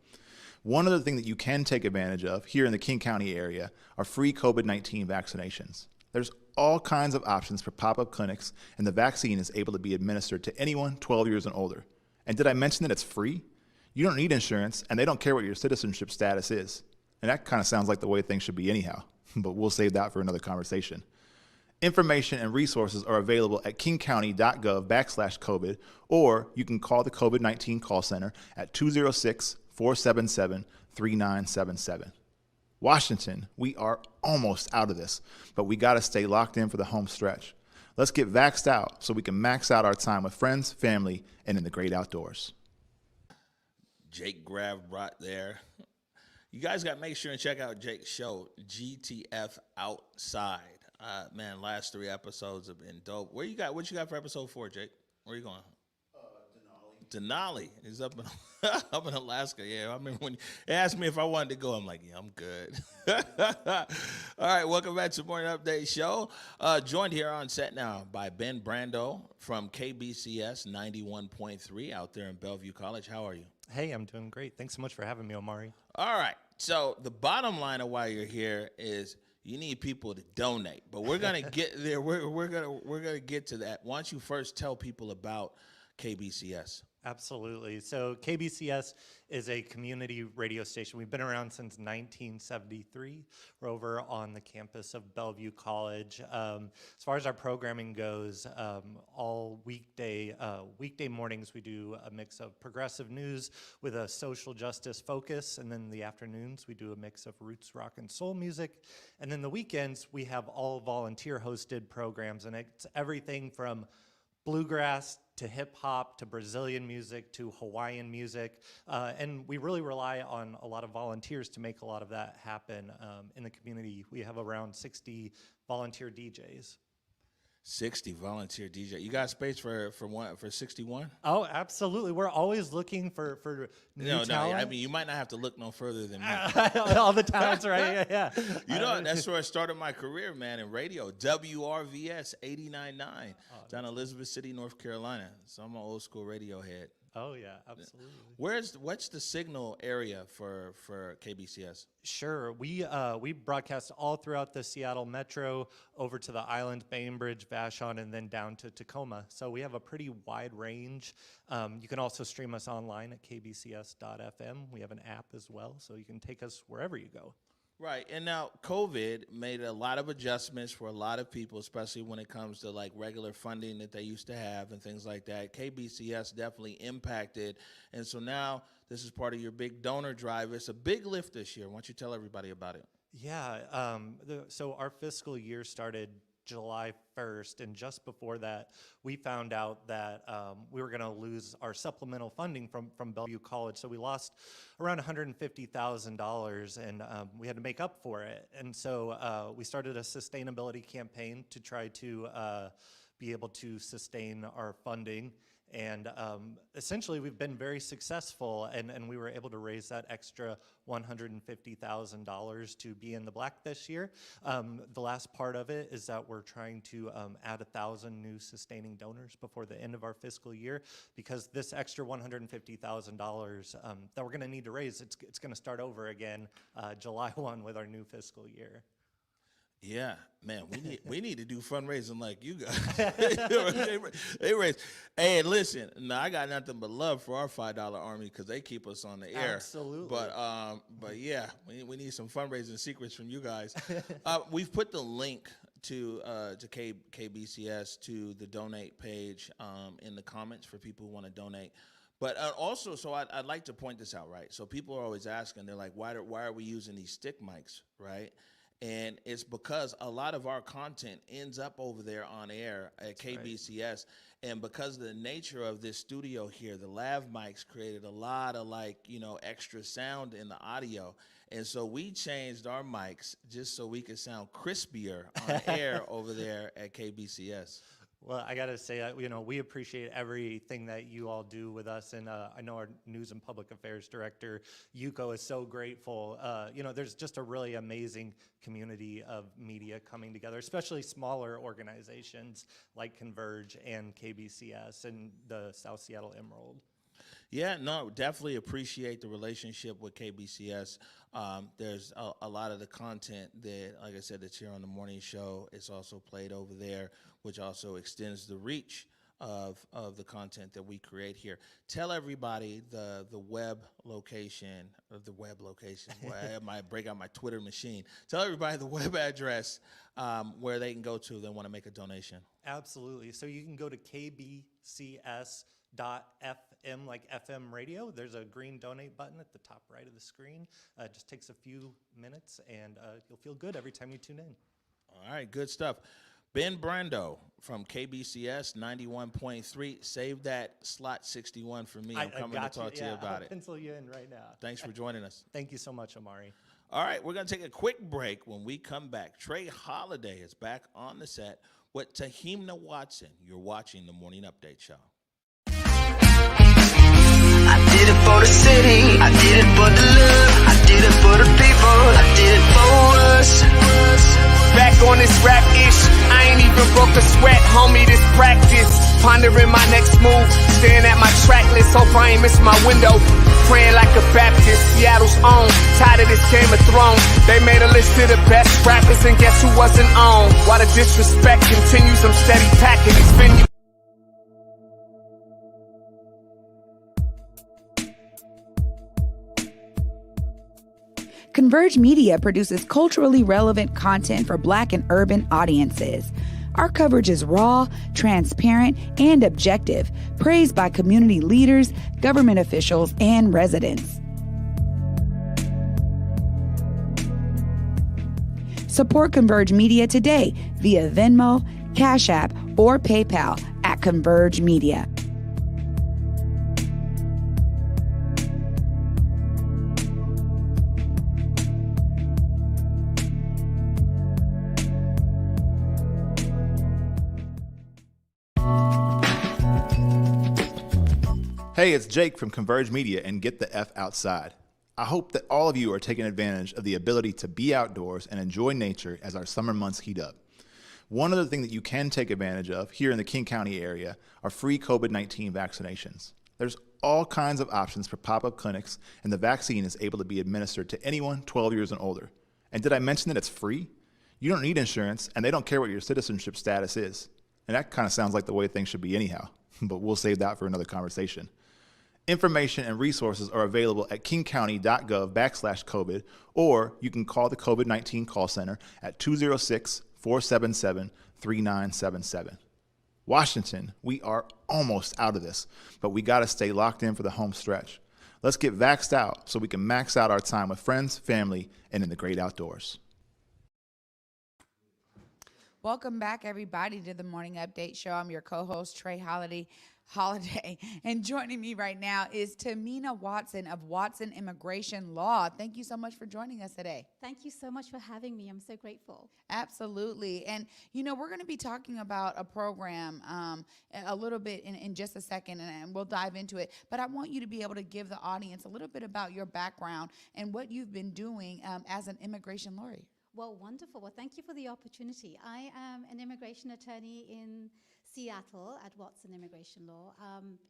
One other thing that you can take advantage of here in the King County area are free COVID-19 vaccinations. There's all kinds of options for pop-up clinics, and the vaccine is able to be administered to anyone 12 years and older. And did I mention that it's free? You don't need insurance, and they don't care what your citizenship status is. And that kind of sounds like the way things should be anyhow, but we'll save that for another conversation. Information and resources are available at kingcounty.gov/COVID, or you can call the COVID-19 call center at 206-477-3977. Washington, we are almost out of this, but we got to stay locked in for the home stretch. Let's get vaxxed out so we can max out our time with friends, family, and in the great outdoors. Jake Grav brought there. You guys got to make sure and check out Jake's show, GTF Outside. Man, last 3 episodes have been dope. What you got for episode 4, Jake? Where are you going? Denali. He's up in up in Alaska. Yeah, I remember when he asked me if I wanted to go. I'm like, yeah, I'm good. All right, welcome back to the Morning Update Show. Joined here on set now by Ben Brandow from KBCS 91.3 out there in Bellevue College. How are you? Hey, I'm doing great. Thanks so much for having me, Omari. All right. So the bottom line of why you're here is you need people to donate, but we're gonna get there. We're gonna get to that. Why don't you first tell people about KBCS? Absolutely. So KBCS is a community radio station. We've been around since 1973. We're over on the campus of Bellevue College. As far as our programming goes, all weekday mornings we do a mix of progressive news with a social justice focus, and then the afternoons we do a mix of roots, rock, and soul music. And then the weekends we have all volunteer-hosted programs, and it's everything from bluegrass to hip hop to Brazilian music to Hawaiian music. And we really rely on a lot of volunteers to make a lot of that happen in the community. We have around 60 volunteer DJs. 60 volunteer DJ. You got space for 61? Oh, absolutely. We're always looking for new talent. No. I mean, you might not have to look no further than me. All the talents, right? Yeah. You know, that's where I started my career, man, in radio. WRVS 89.9 down in Elizabeth City, North Carolina. So I'm an old school radio head. Oh yeah, absolutely. What's the signal area for KBCS? Sure, we broadcast all throughout the Seattle metro, over to the island, Bainbridge, Vashon, and then down to Tacoma. So we have a pretty wide range. You can also stream us online at kbcs.fm. We have an app as well, so you can take us wherever you go. Right, and now COVID made a lot of adjustments for a lot of people, especially when it comes to like regular funding that they used to have and things like that. KBCS definitely impacted, and so now this is part of your big donor drive. It's a big lift this year. Why don't you tell everybody about it? Yeah, so our fiscal year started July 1st, and just before that, we found out that we were going to lose our supplemental funding from Bellevue College. So we lost around $150,000, and we had to make up for it. And so we started a sustainability campaign to try to be able to sustain our funding. And essentially, we've been very successful, and we were able to raise that extra $150,000 to be in the black this year. The last part of it is that we're trying to add 1,000 new sustaining donors before the end of our fiscal year, because this extra $150,000 that we're going to need to raise, it's going to start over again July 1 with our new fiscal year. Yeah, man, we need to do fundraising like you guys. they raise. Hey, listen, I got nothing but love for our $5 army because they keep us on the air. Absolutely. But yeah, we need some fundraising secrets from you guys. We've put the link to KBCS to the donate page in the comments for people who want to donate. But also, so I'd like to point this out, right? So people are always asking, they're like, why are we using these stick mics, right? And it's because a lot of our content ends up over there on air at KBCS. Right. And because of the nature of this studio here, the lav mics created a lot of extra sound in the audio. And so we changed our mics just so we could sound crispier on air over there at KBCS. Well, I got to say, we appreciate everything that you all do with us. And I know our News and Public Affairs Director, Yuko, is so grateful. There's just a really amazing community of media coming together, especially smaller organizations like Converge and KBCS and the South Seattle Emerald. Yeah, no, definitely appreciate the relationship with KBCS. There's a lot of the content that, like I said, that's here on the morning show. It's also played over there, which also extends the reach of the content that we create here. Tell everybody the web location. Well, I might break out my Twitter machine. Tell everybody the web address where they can go to if they want to make a donation. Absolutely. So you can go to KBCS.FM, like FM radio. There's a green donate button at the top right of the screen. It just takes a few minutes, and you'll feel good every time you tune in. All right, good stuff. Ben Brandow from KBCS 91.3. Save that slot 61 for me. I'm coming to talk to you about I'll it. Pencil you in right now. Thanks for joining us. Thank you so much, Amari. All right, we're going to take a quick break. When we come back, Trey Holiday is back on the set with Tahimna Watson. You're watching the Morning Update Show. I did it for the city, I did it for the love, I did it for the people, I did it for us. Back on this rap-ish, I ain't even broke a sweat, homie, this practice. Pondering my next move, staring at my track list, hope I ain't missing my window. Praying like a Baptist, Seattle's own, tired of this Game of Thrones. They made a list of the best rappers and guess who wasn't on? While the disrespect continues, I'm steady packing these venues. Converge Media produces culturally relevant content for Black and urban audiences. Our coverage is raw, transparent, and objective, praised by community leaders, government officials, and residents. Support Converge Media today via Venmo, Cash App, or PayPal at Converge Media. Hey, it's Jake from Converge Media and Get the F Outside. I hope that all of you are taking advantage of the ability to be outdoors and enjoy nature as our summer months heat up. One other thing that you can take advantage of here in the King County area are free COVID-19 vaccinations. There's all kinds of options for pop-up clinics, and the vaccine is able to be administered to anyone 12 years and older. And did I mention that it's free? You don't need insurance, and they don't care what your citizenship status is. And that kind of sounds like the way things should be anyhow, but we'll save that for another conversation. Information and resources are available at kingcounty.gov/COVID, or you can call the COVID-19 call center at 206-477-3977. Washington, we are almost out of this, but we got to stay locked in for the home stretch. Let's get vaxxed out so we can max out our time with friends, family, and in the great outdoors. Welcome back, everybody, to the Morning Update Show. I'm your co-host, Trey Holiday. And joining me right now is Tahimna Watson of Watson Immigration Law. Thank you so much for joining us today. Thank you so much for having me. I'm so grateful. Absolutely. And, you know, we're going to be talking about a program a little bit in just a second, and we'll dive into it. But I want you to be able to give the audience a little bit about your background and what you've been doing as an immigration lawyer. Well, wonderful. Well, thank you for the opportunity. I am an immigration attorney in Seattle at Watson Immigration Law.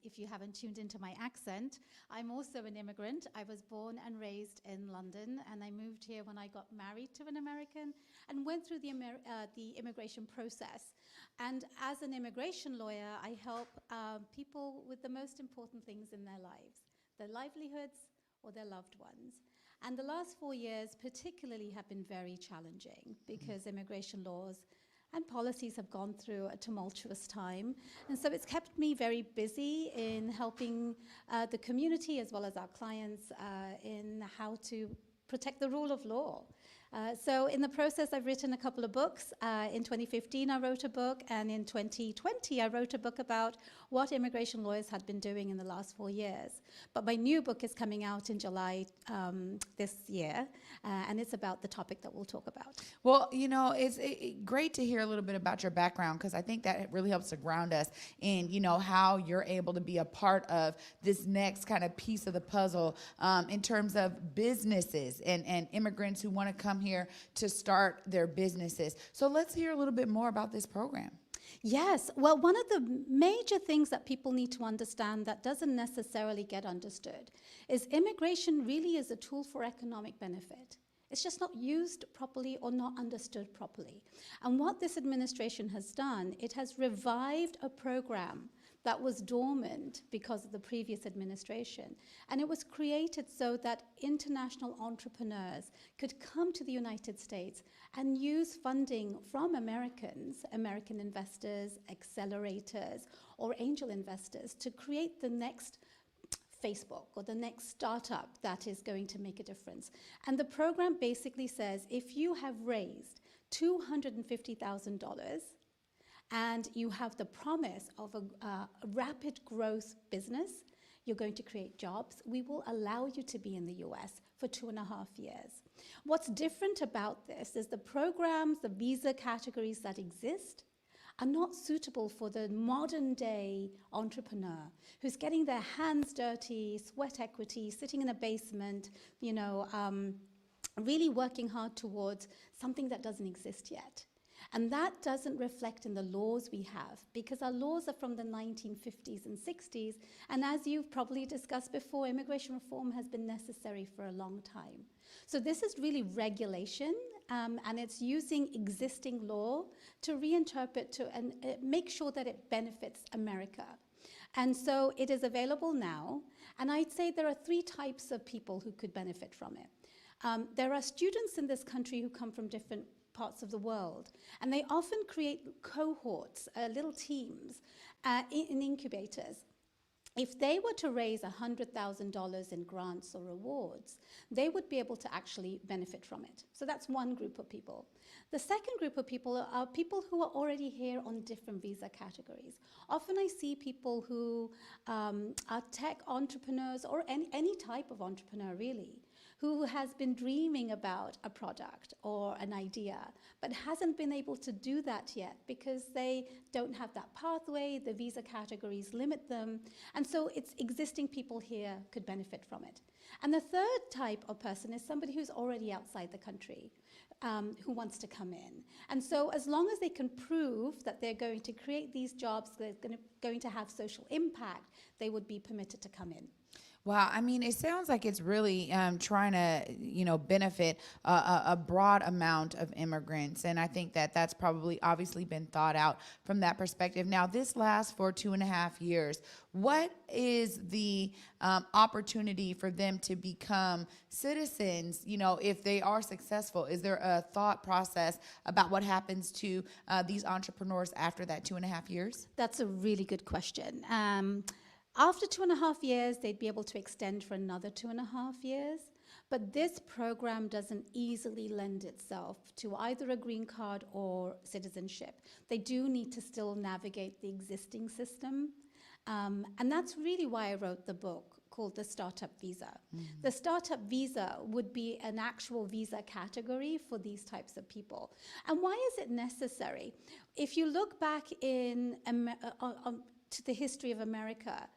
If you haven't tuned into my accent, I'm also an immigrant. I was born and raised in London, and I moved here when I got married to an American and went through the immigration process. And as an immigration lawyer, I help people with the most important things in their lives, their livelihoods or their loved ones. And the last 4 years particularly have been very challenging because immigration laws and policies have gone through a tumultuous time. And so it's kept me very busy in helping the community as well as our clients in how to protect the rule of law. So in the process, I've written a couple of books. In 2015, I wrote a book, and in 2020, I wrote a book about what immigration lawyers had been doing in the last 4 years. But my new book is coming out in July this year, and it's about the topic that we'll talk about. Well, you know, it's great to hear a little bit about your background, because I think that it really helps to ground us in, you know, how you're able to be a part of this next kind of piece of the puzzle in terms of businesses and immigrants who want to come here to start their businesses. So let's hear a little bit more about this program. Yes. Well, one of the major things that people need to understand that doesn't necessarily get understood is immigration really is a tool for economic benefit. It's just not used properly or not understood properly. And what this administration has done, it has revived a program that was dormant because of the previous administration. And it was created so that international entrepreneurs could come to the United States and use funding from Americans, American investors, accelerators, or angel investors to create the next Facebook or the next startup that is going to make a difference. And the program basically says if you have raised $250,000 and you have the promise of a rapid growth business, you're going to create jobs, we will allow you to be in the US for 2.5 years. What's different about this is the programs, the visa categories that exist are not suitable for the modern day entrepreneur who's getting their hands dirty, sweat equity, sitting in a basement, you know, really working hard towards something that doesn't exist yet. And that doesn't reflect in the laws we have, because our laws are from the 1950s and 60s. And as you've probably discussed before, immigration reform has been necessary for a long time. So this is really regulation, and it's using existing law to reinterpret and make sure that it benefits America. And so it is available now. And I'd say there are 3 types of people who could benefit from it. There are students in this country who come from different parts of the world, and they often create cohorts, little teams in incubators. If they were to raise $100,000 in grants or awards, they would be able to actually benefit from it. So that's one group of people. The second group of people are people who are already here on different visa categories. Often I see people who are tech entrepreneurs or any type of entrepreneur really, who has been dreaming about a product or an idea, but hasn't been able to do that yet because they don't have that pathway, the visa categories limit them, and so it's existing people here could benefit from it. And the third type of person is somebody who's already outside the country, who wants to come in. And so as long as they can prove that they're going to create these jobs, they're going to have social impact, they would be permitted to come in. Wow, I mean, it sounds like it's really trying to, you know, benefit a broad amount of immigrants, and I think that that's probably obviously been thought out from that perspective. Now, this lasts for 2.5 years. What is the opportunity for them to become citizens, you know, if they are successful? Is there a thought process about what happens to these entrepreneurs after that 2.5 years? That's a really good question. After 2.5 years, they'd be able to extend for another 2.5 years. But this program doesn't easily lend itself to either a green card or citizenship. They do need to still navigate the existing system. And that's really why I wrote the book called the Startup Visa. The Startup Visa would be an actual visa category for these types of people. And why is it necessary? If you look back to the history of America,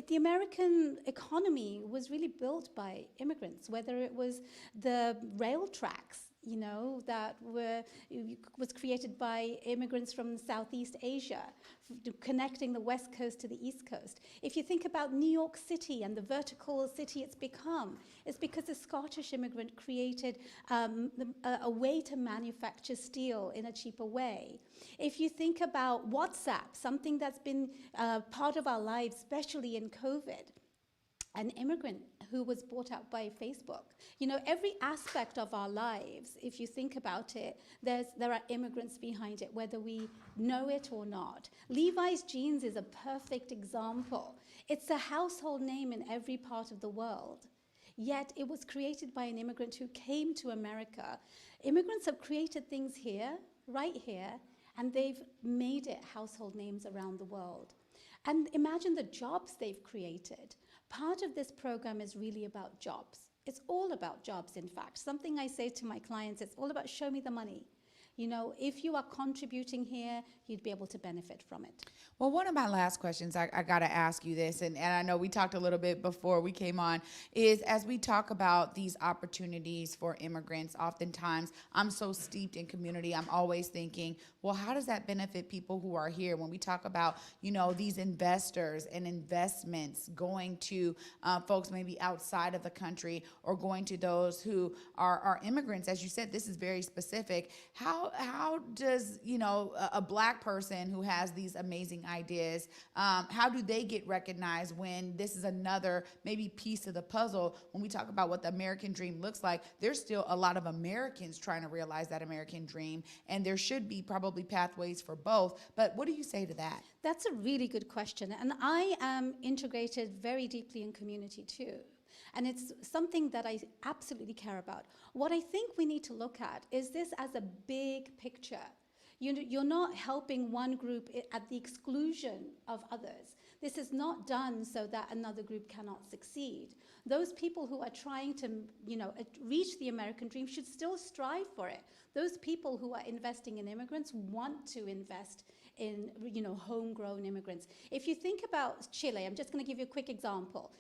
the American economy was really built by immigrants, whether it was the rail tracks, that was created by immigrants from Southeast Asia, connecting the West Coast to the East Coast. If you think about New York City and the vertical city it's become, it's because a Scottish immigrant created a way to manufacture steel in a cheaper way. If you think about WhatsApp, something that's been part of our lives, especially in COVID, an immigrant who was bought out by Facebook. Every aspect of our lives, if you think about it, there are immigrants behind it, whether we know it or not. Levi's jeans is a perfect example. It's a household name in every part of the world. Yet it was created by an immigrant who came to America. Immigrants have created things here, right here, and they've made it household names around the world. And imagine the jobs they've created. Part of this program is really about jobs. It's all about jobs, in fact. Something I say to my clients, it's all about show me the money. If you are contributing here, you'd be able to benefit from it. Well, one of my last questions, I got to ask you this, and I know we talked a little bit before we came on, is as we talk about these opportunities for immigrants, oftentimes I'm so steeped in community, I'm always thinking, well, how does that benefit people who are here? When we talk about, these investors and investments going to folks maybe outside of the country or going to those who are immigrants, as you said, this is very specific. How does, a Black person who has these amazing ideas, how do they get recognized when this is another maybe piece of the puzzle? When we talk about what the American dream looks like, there's still a lot of Americans trying to realize that American dream, and there should be probably pathways for both. But what do you say to that? That's a really good question. And I am integrated very deeply in community too. And it's something that I absolutely care about. What I think we need to look at is this as a big picture. You're not helping one group at the exclusion of others. This is not done so that another group cannot succeed. Those people who are trying to, reach the American dream should still strive for it. Those people who are investing in immigrants want to invest in, homegrown immigrants. If you think about Chile, I'm just going to give you a quick example.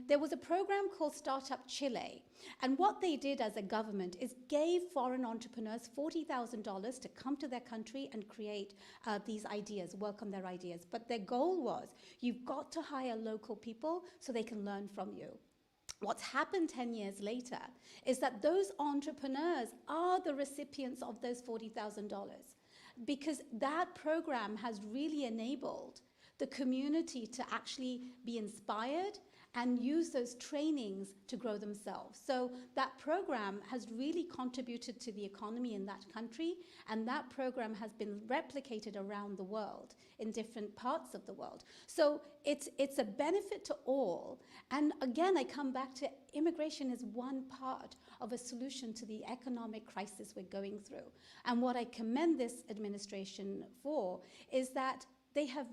There was a program called Startup Chile, and what they did as a government is gave foreign entrepreneurs $40,000 to come to their country and create these ideas, work on their ideas. But their goal was, you've got to hire local people so they can learn from you. What's happened 10 years later is that those entrepreneurs are the recipients of those $40,000. Because that program has really enabled the community to actually be inspired and use those trainings to grow themselves. So that program has really contributed to the economy in that country, and that program has been replicated around the world in different parts of the world. So it's a benefit to all. And again, I come back to immigration is one part of a solution to the economic crisis we're going through. And what I commend this administration for is that they have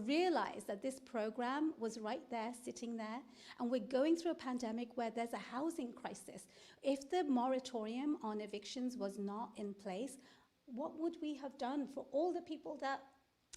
realized that this program was right there, sitting there, and we're going through a pandemic where there's a housing crisis. If the moratorium on evictions was not in place, what would we have done for all the people that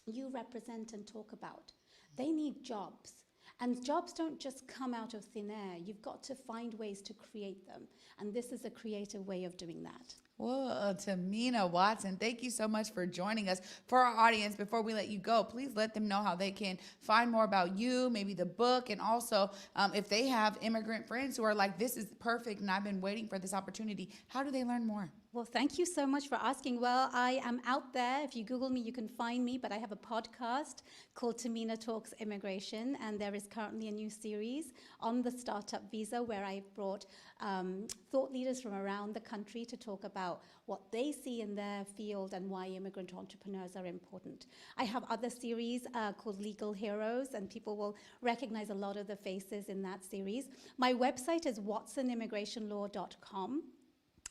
you represent and talk about? They need jobs. And jobs don't just come out of thin air. You've got to find ways to create them. And this is a creative way of doing that. Well, Tahimna Watson, thank you so much for joining us. For our audience, before we let you go, please let them know how they can find more about you, maybe the book, and also if they have immigrant friends who are like, this is perfect and I've been waiting for this opportunity, how do they learn more? Well, thank you so much for asking. Well, I am out there. If you Google me, you can find me, but I have a podcast called Tahimna Talks Immigration, and there is currently a new series on the startup visa where I've brought thought leaders from around the country to talk about what they see in their field and why immigrant entrepreneurs are important. I have other series called Legal Heroes, and people will recognize a lot of the faces in that series. My website is watsonimmigrationlaw.com.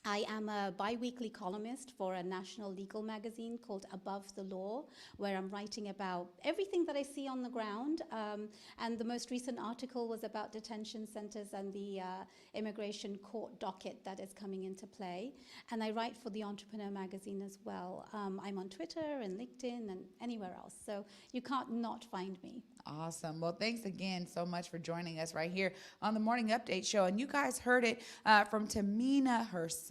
I am a bi-weekly columnist for a national legal magazine called Above the Law, where I'm writing about everything that I see on the ground. And the most recent article was about detention centers and the immigration court docket that is coming into play. And I write for the Entrepreneur magazine as well. I'm on Twitter and LinkedIn and anywhere else. So you can't not find me. Awesome. Well, thanks again so much for joining us right here on the Morning Update Show. And you guys heard it from Tahimna herself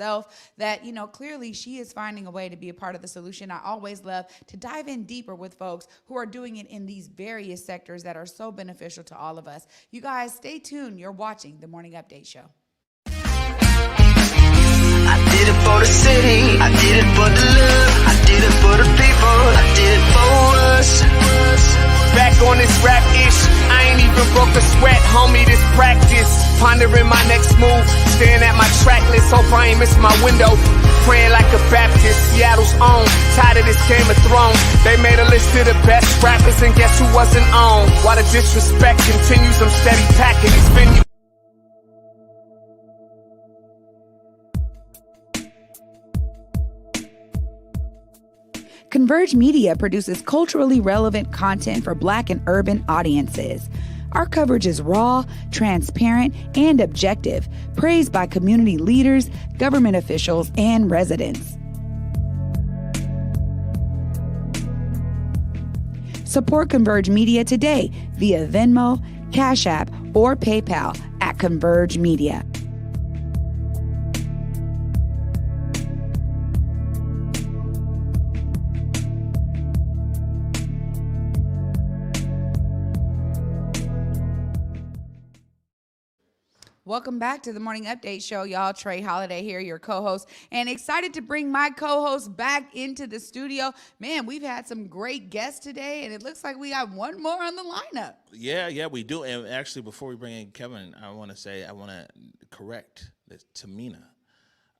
that, you know, clearly she is finding a way to be a part of the solution. I always love to dive in deeper with folks who are doing it in these various sectors that are so beneficial to all of us. You guys stay tuned. You're watching the Morning Update Show. I did it for the city, I did it for the love, I did it for the people, I did it for us. Back on this rap ish, I ain't even broke a sweat, homie, this practice. Pondering my next move, staring at my track list, hope I ain't missing my window. Praying like a Baptist, Seattle's own, tired of this Game of Thrones. They made a list of the best rappers and guess who wasn't on? While the disrespect continues, I'm steady packing these venues. Converge Media produces culturally relevant content for Black and urban audiences. Our coverage is raw, transparent, and objective, praised by community leaders, government officials, and residents. Support Converge Media today via Venmo, Cash App, or PayPal at Converge Media. Welcome back to the Morning Update Show, y'all. Trey Holiday here, your co-host, and excited to bring my co-host back into the studio. Man, we've had some great guests today, and it looks like we got one more on the lineup. Yeah, we do. And actually, before we bring in Kevin, I want to correct this Tahimna.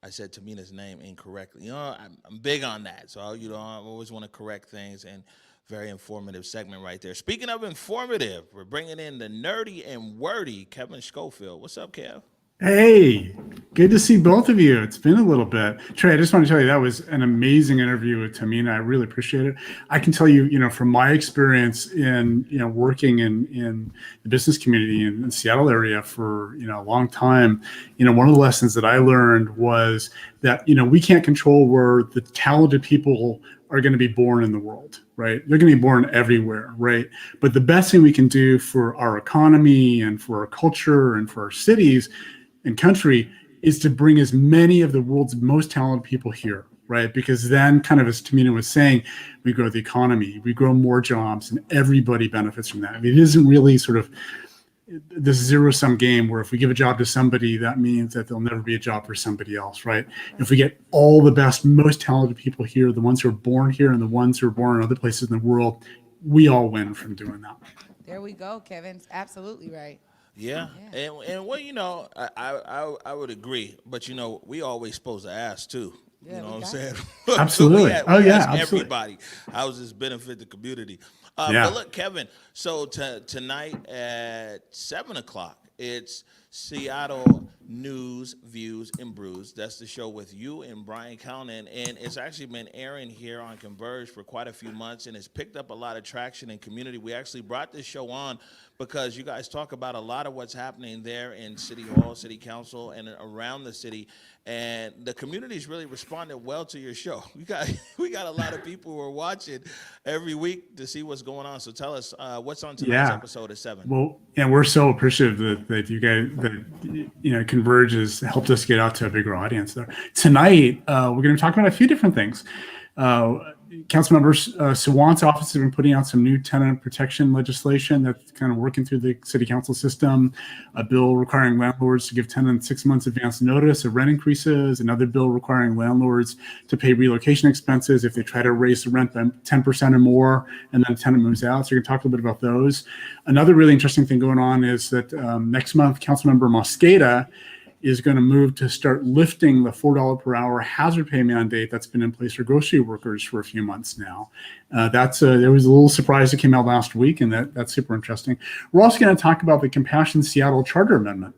I said Tahimna's name incorrectly. You know, I'm big on that. So, you know, I always want to correct things, and very informative segment right there. Speaking of informative, we're bringing in the nerdy and wordy Kevin Schofield. What's up, Kev? Hey, good to see both of you. It's been a little bit. Trey, I just want to tell you that was an amazing interview with Tahimna. I really appreciate it. I can tell you, you know, from my experience in, you know, working in the business community in the Seattle area for, you know, a long time, you know, one of the lessons that I learned was that, you know, we can't control where the talented people are going to be born in the world, right? They're going to be born everywhere, right? But the best thing we can do for our economy and for our culture and for our cities and country is to bring as many of the world's most talented people here, right? Because then, kind of as Tahimna was saying, we grow the economy, we grow more jobs, and everybody benefits from that. I mean, it isn't really sort of this zero-sum game where if we give a job to somebody, that means that there'll never be a job for somebody else, right? If we get all the best, most talented people here, the ones who are born here and the ones who are born in other places in the world, we all win from doing that. There we go, Kevin's absolutely right. Yeah. And well, you know, I would agree, but you know, we always supposed to ask too. Yeah, you know what I'm saying? Absolutely. We ask absolutely. everybody. How does this benefit the community? But look, Kevin, so tonight at 7 o'clock, it's Seattle News, Views, and Brews. That's the show with you and Brian Calnan. And it's actually been airing here on Converge for quite a few months, and it's picked up a lot of traction in community. We actually brought this show on because you guys talk about a lot of what's happening there in City Hall, City Council, and around the city. And the community's really responded well to your show. We got a lot of people who are watching every week to see what's going on. So tell us what's on tonight's episode at 7. Well, yeah, we're so appreciative that you guys, that, you know, Converge has helped us get out to a bigger audience there. Tonight, we're going to talk about a few different things. Councilmember Sawant's office has been putting out some new tenant protection legislation that's kind of working through the city council system. A bill requiring landlords to give tenants 6 months advance notice of rent increases. Another bill requiring landlords to pay relocation expenses if they try to raise the rent by 10% or more, and then a tenant moves out. So you're going to talk a little bit about those. Another really interesting thing going on is that next month, Councilmember Mosqueda is going to move to start lifting the $4 per hour hazard pay mandate that's been in place for grocery workers for a few months now. There was a little surprise that came out last week, and that's super interesting. We're also going to talk about the Compassion Seattle Charter Amendment.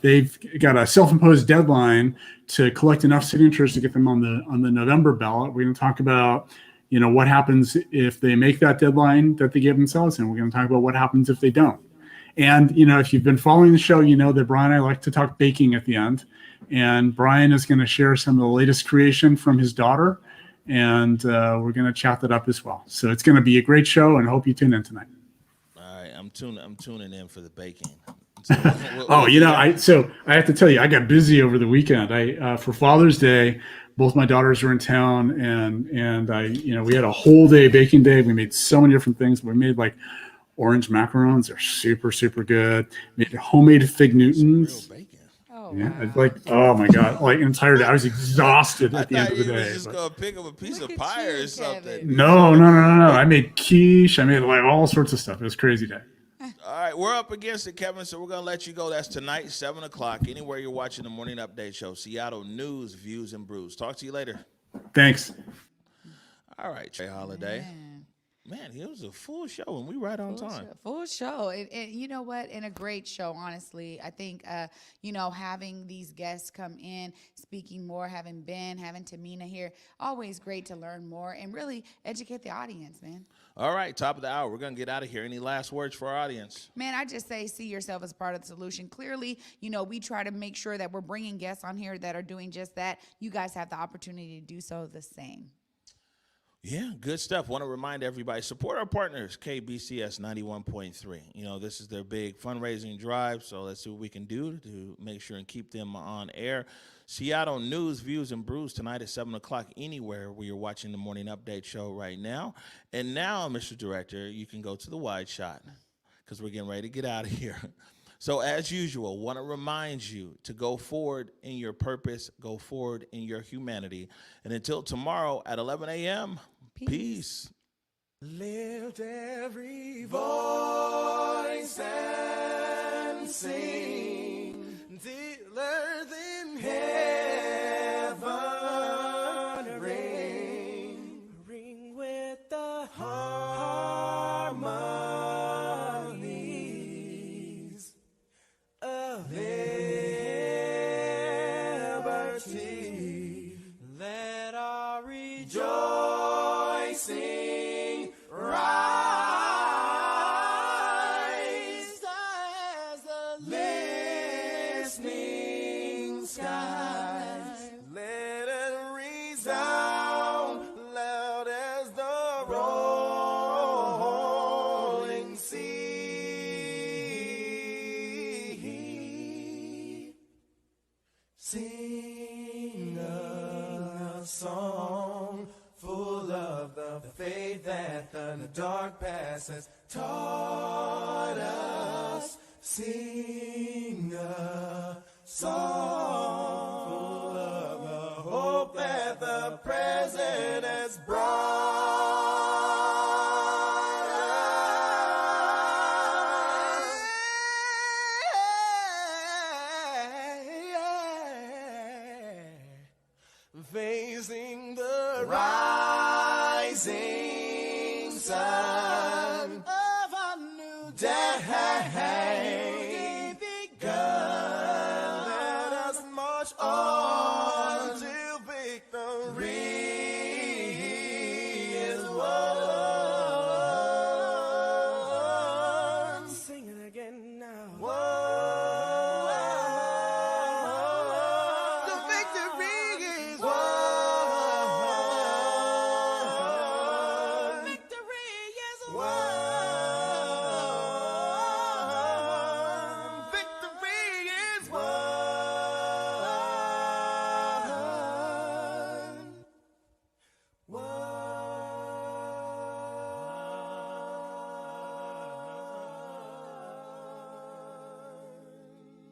They've got a self-imposed deadline to collect enough signatures to get them on the November ballot. We're going to talk about what happens if they make that deadline that they gave themselves, and we're going to talk about what happens if they don't. And, if you've been following the show, you know that Brian and I like to talk baking at the end. And Brian is going to share some of the latest creation from his daughter. And we're going to chat that up as well. So it's going to be a great show, and I hope you tune in tonight. All right, I'm tuning in for the baking. So I have to tell you, I got busy over the weekend. For Father's Day, both my daughters were in town, and we had a whole day baking day. We made so many different things. We made like orange macarons. They're super, super good. Made homemade fig Newtons. Oh my God. Like an entire day. I was exhausted at the end of the day. I thought you were just going to pick up a piece of pie or something. No. I made quiche. I made like all sorts of stuff. It was a crazy day. All right, we're up against it, Kevin, so we're going to let you go. That's tonight, 7 o'clock, anywhere you're watching the Morning Update Show. Seattle News, Views, and Brews. Talk to you later. Thanks. All right, Trey Holiday. Man, it was a full show, and we right on time. Full show. And you know what? And a great show, honestly. I think, having these guests come in, speaking more, having Tahimna here, always great to learn more and really educate the audience, man. All right, top of the hour. We're going to get out of here. Any last words for our audience? Man, I just say see yourself as part of the solution. Clearly, we try to make sure that we're bringing guests on here that are doing just that. You guys have the opportunity to do so the same. Yeah, good stuff. Want to remind everybody, support our partners, KBCS 91.3. This is their big fundraising drive, so let's see what we can do to make sure and keep them on air. Seattle News, Views, and Brews tonight at 7 o'clock anywhere where you're watching the Morning Update Show right now. And now, Mr. Director, you can go to the wide shot because we're getting ready to get out of here. So as usual, want to remind you to go forward in your purpose, go forward in your humanity. And until tomorrow at 11 a.m., peace. Lift every voice and sing till earth in heaven ring with the harmonies of liberty. Let our rejoicing rise as the listening skies. Let it resound loud as the rolling sea. Sing a song full of the faith that the dark past has taught us. Sing a song full of the hope that the present has brought us. Facing the rising sun of a new day.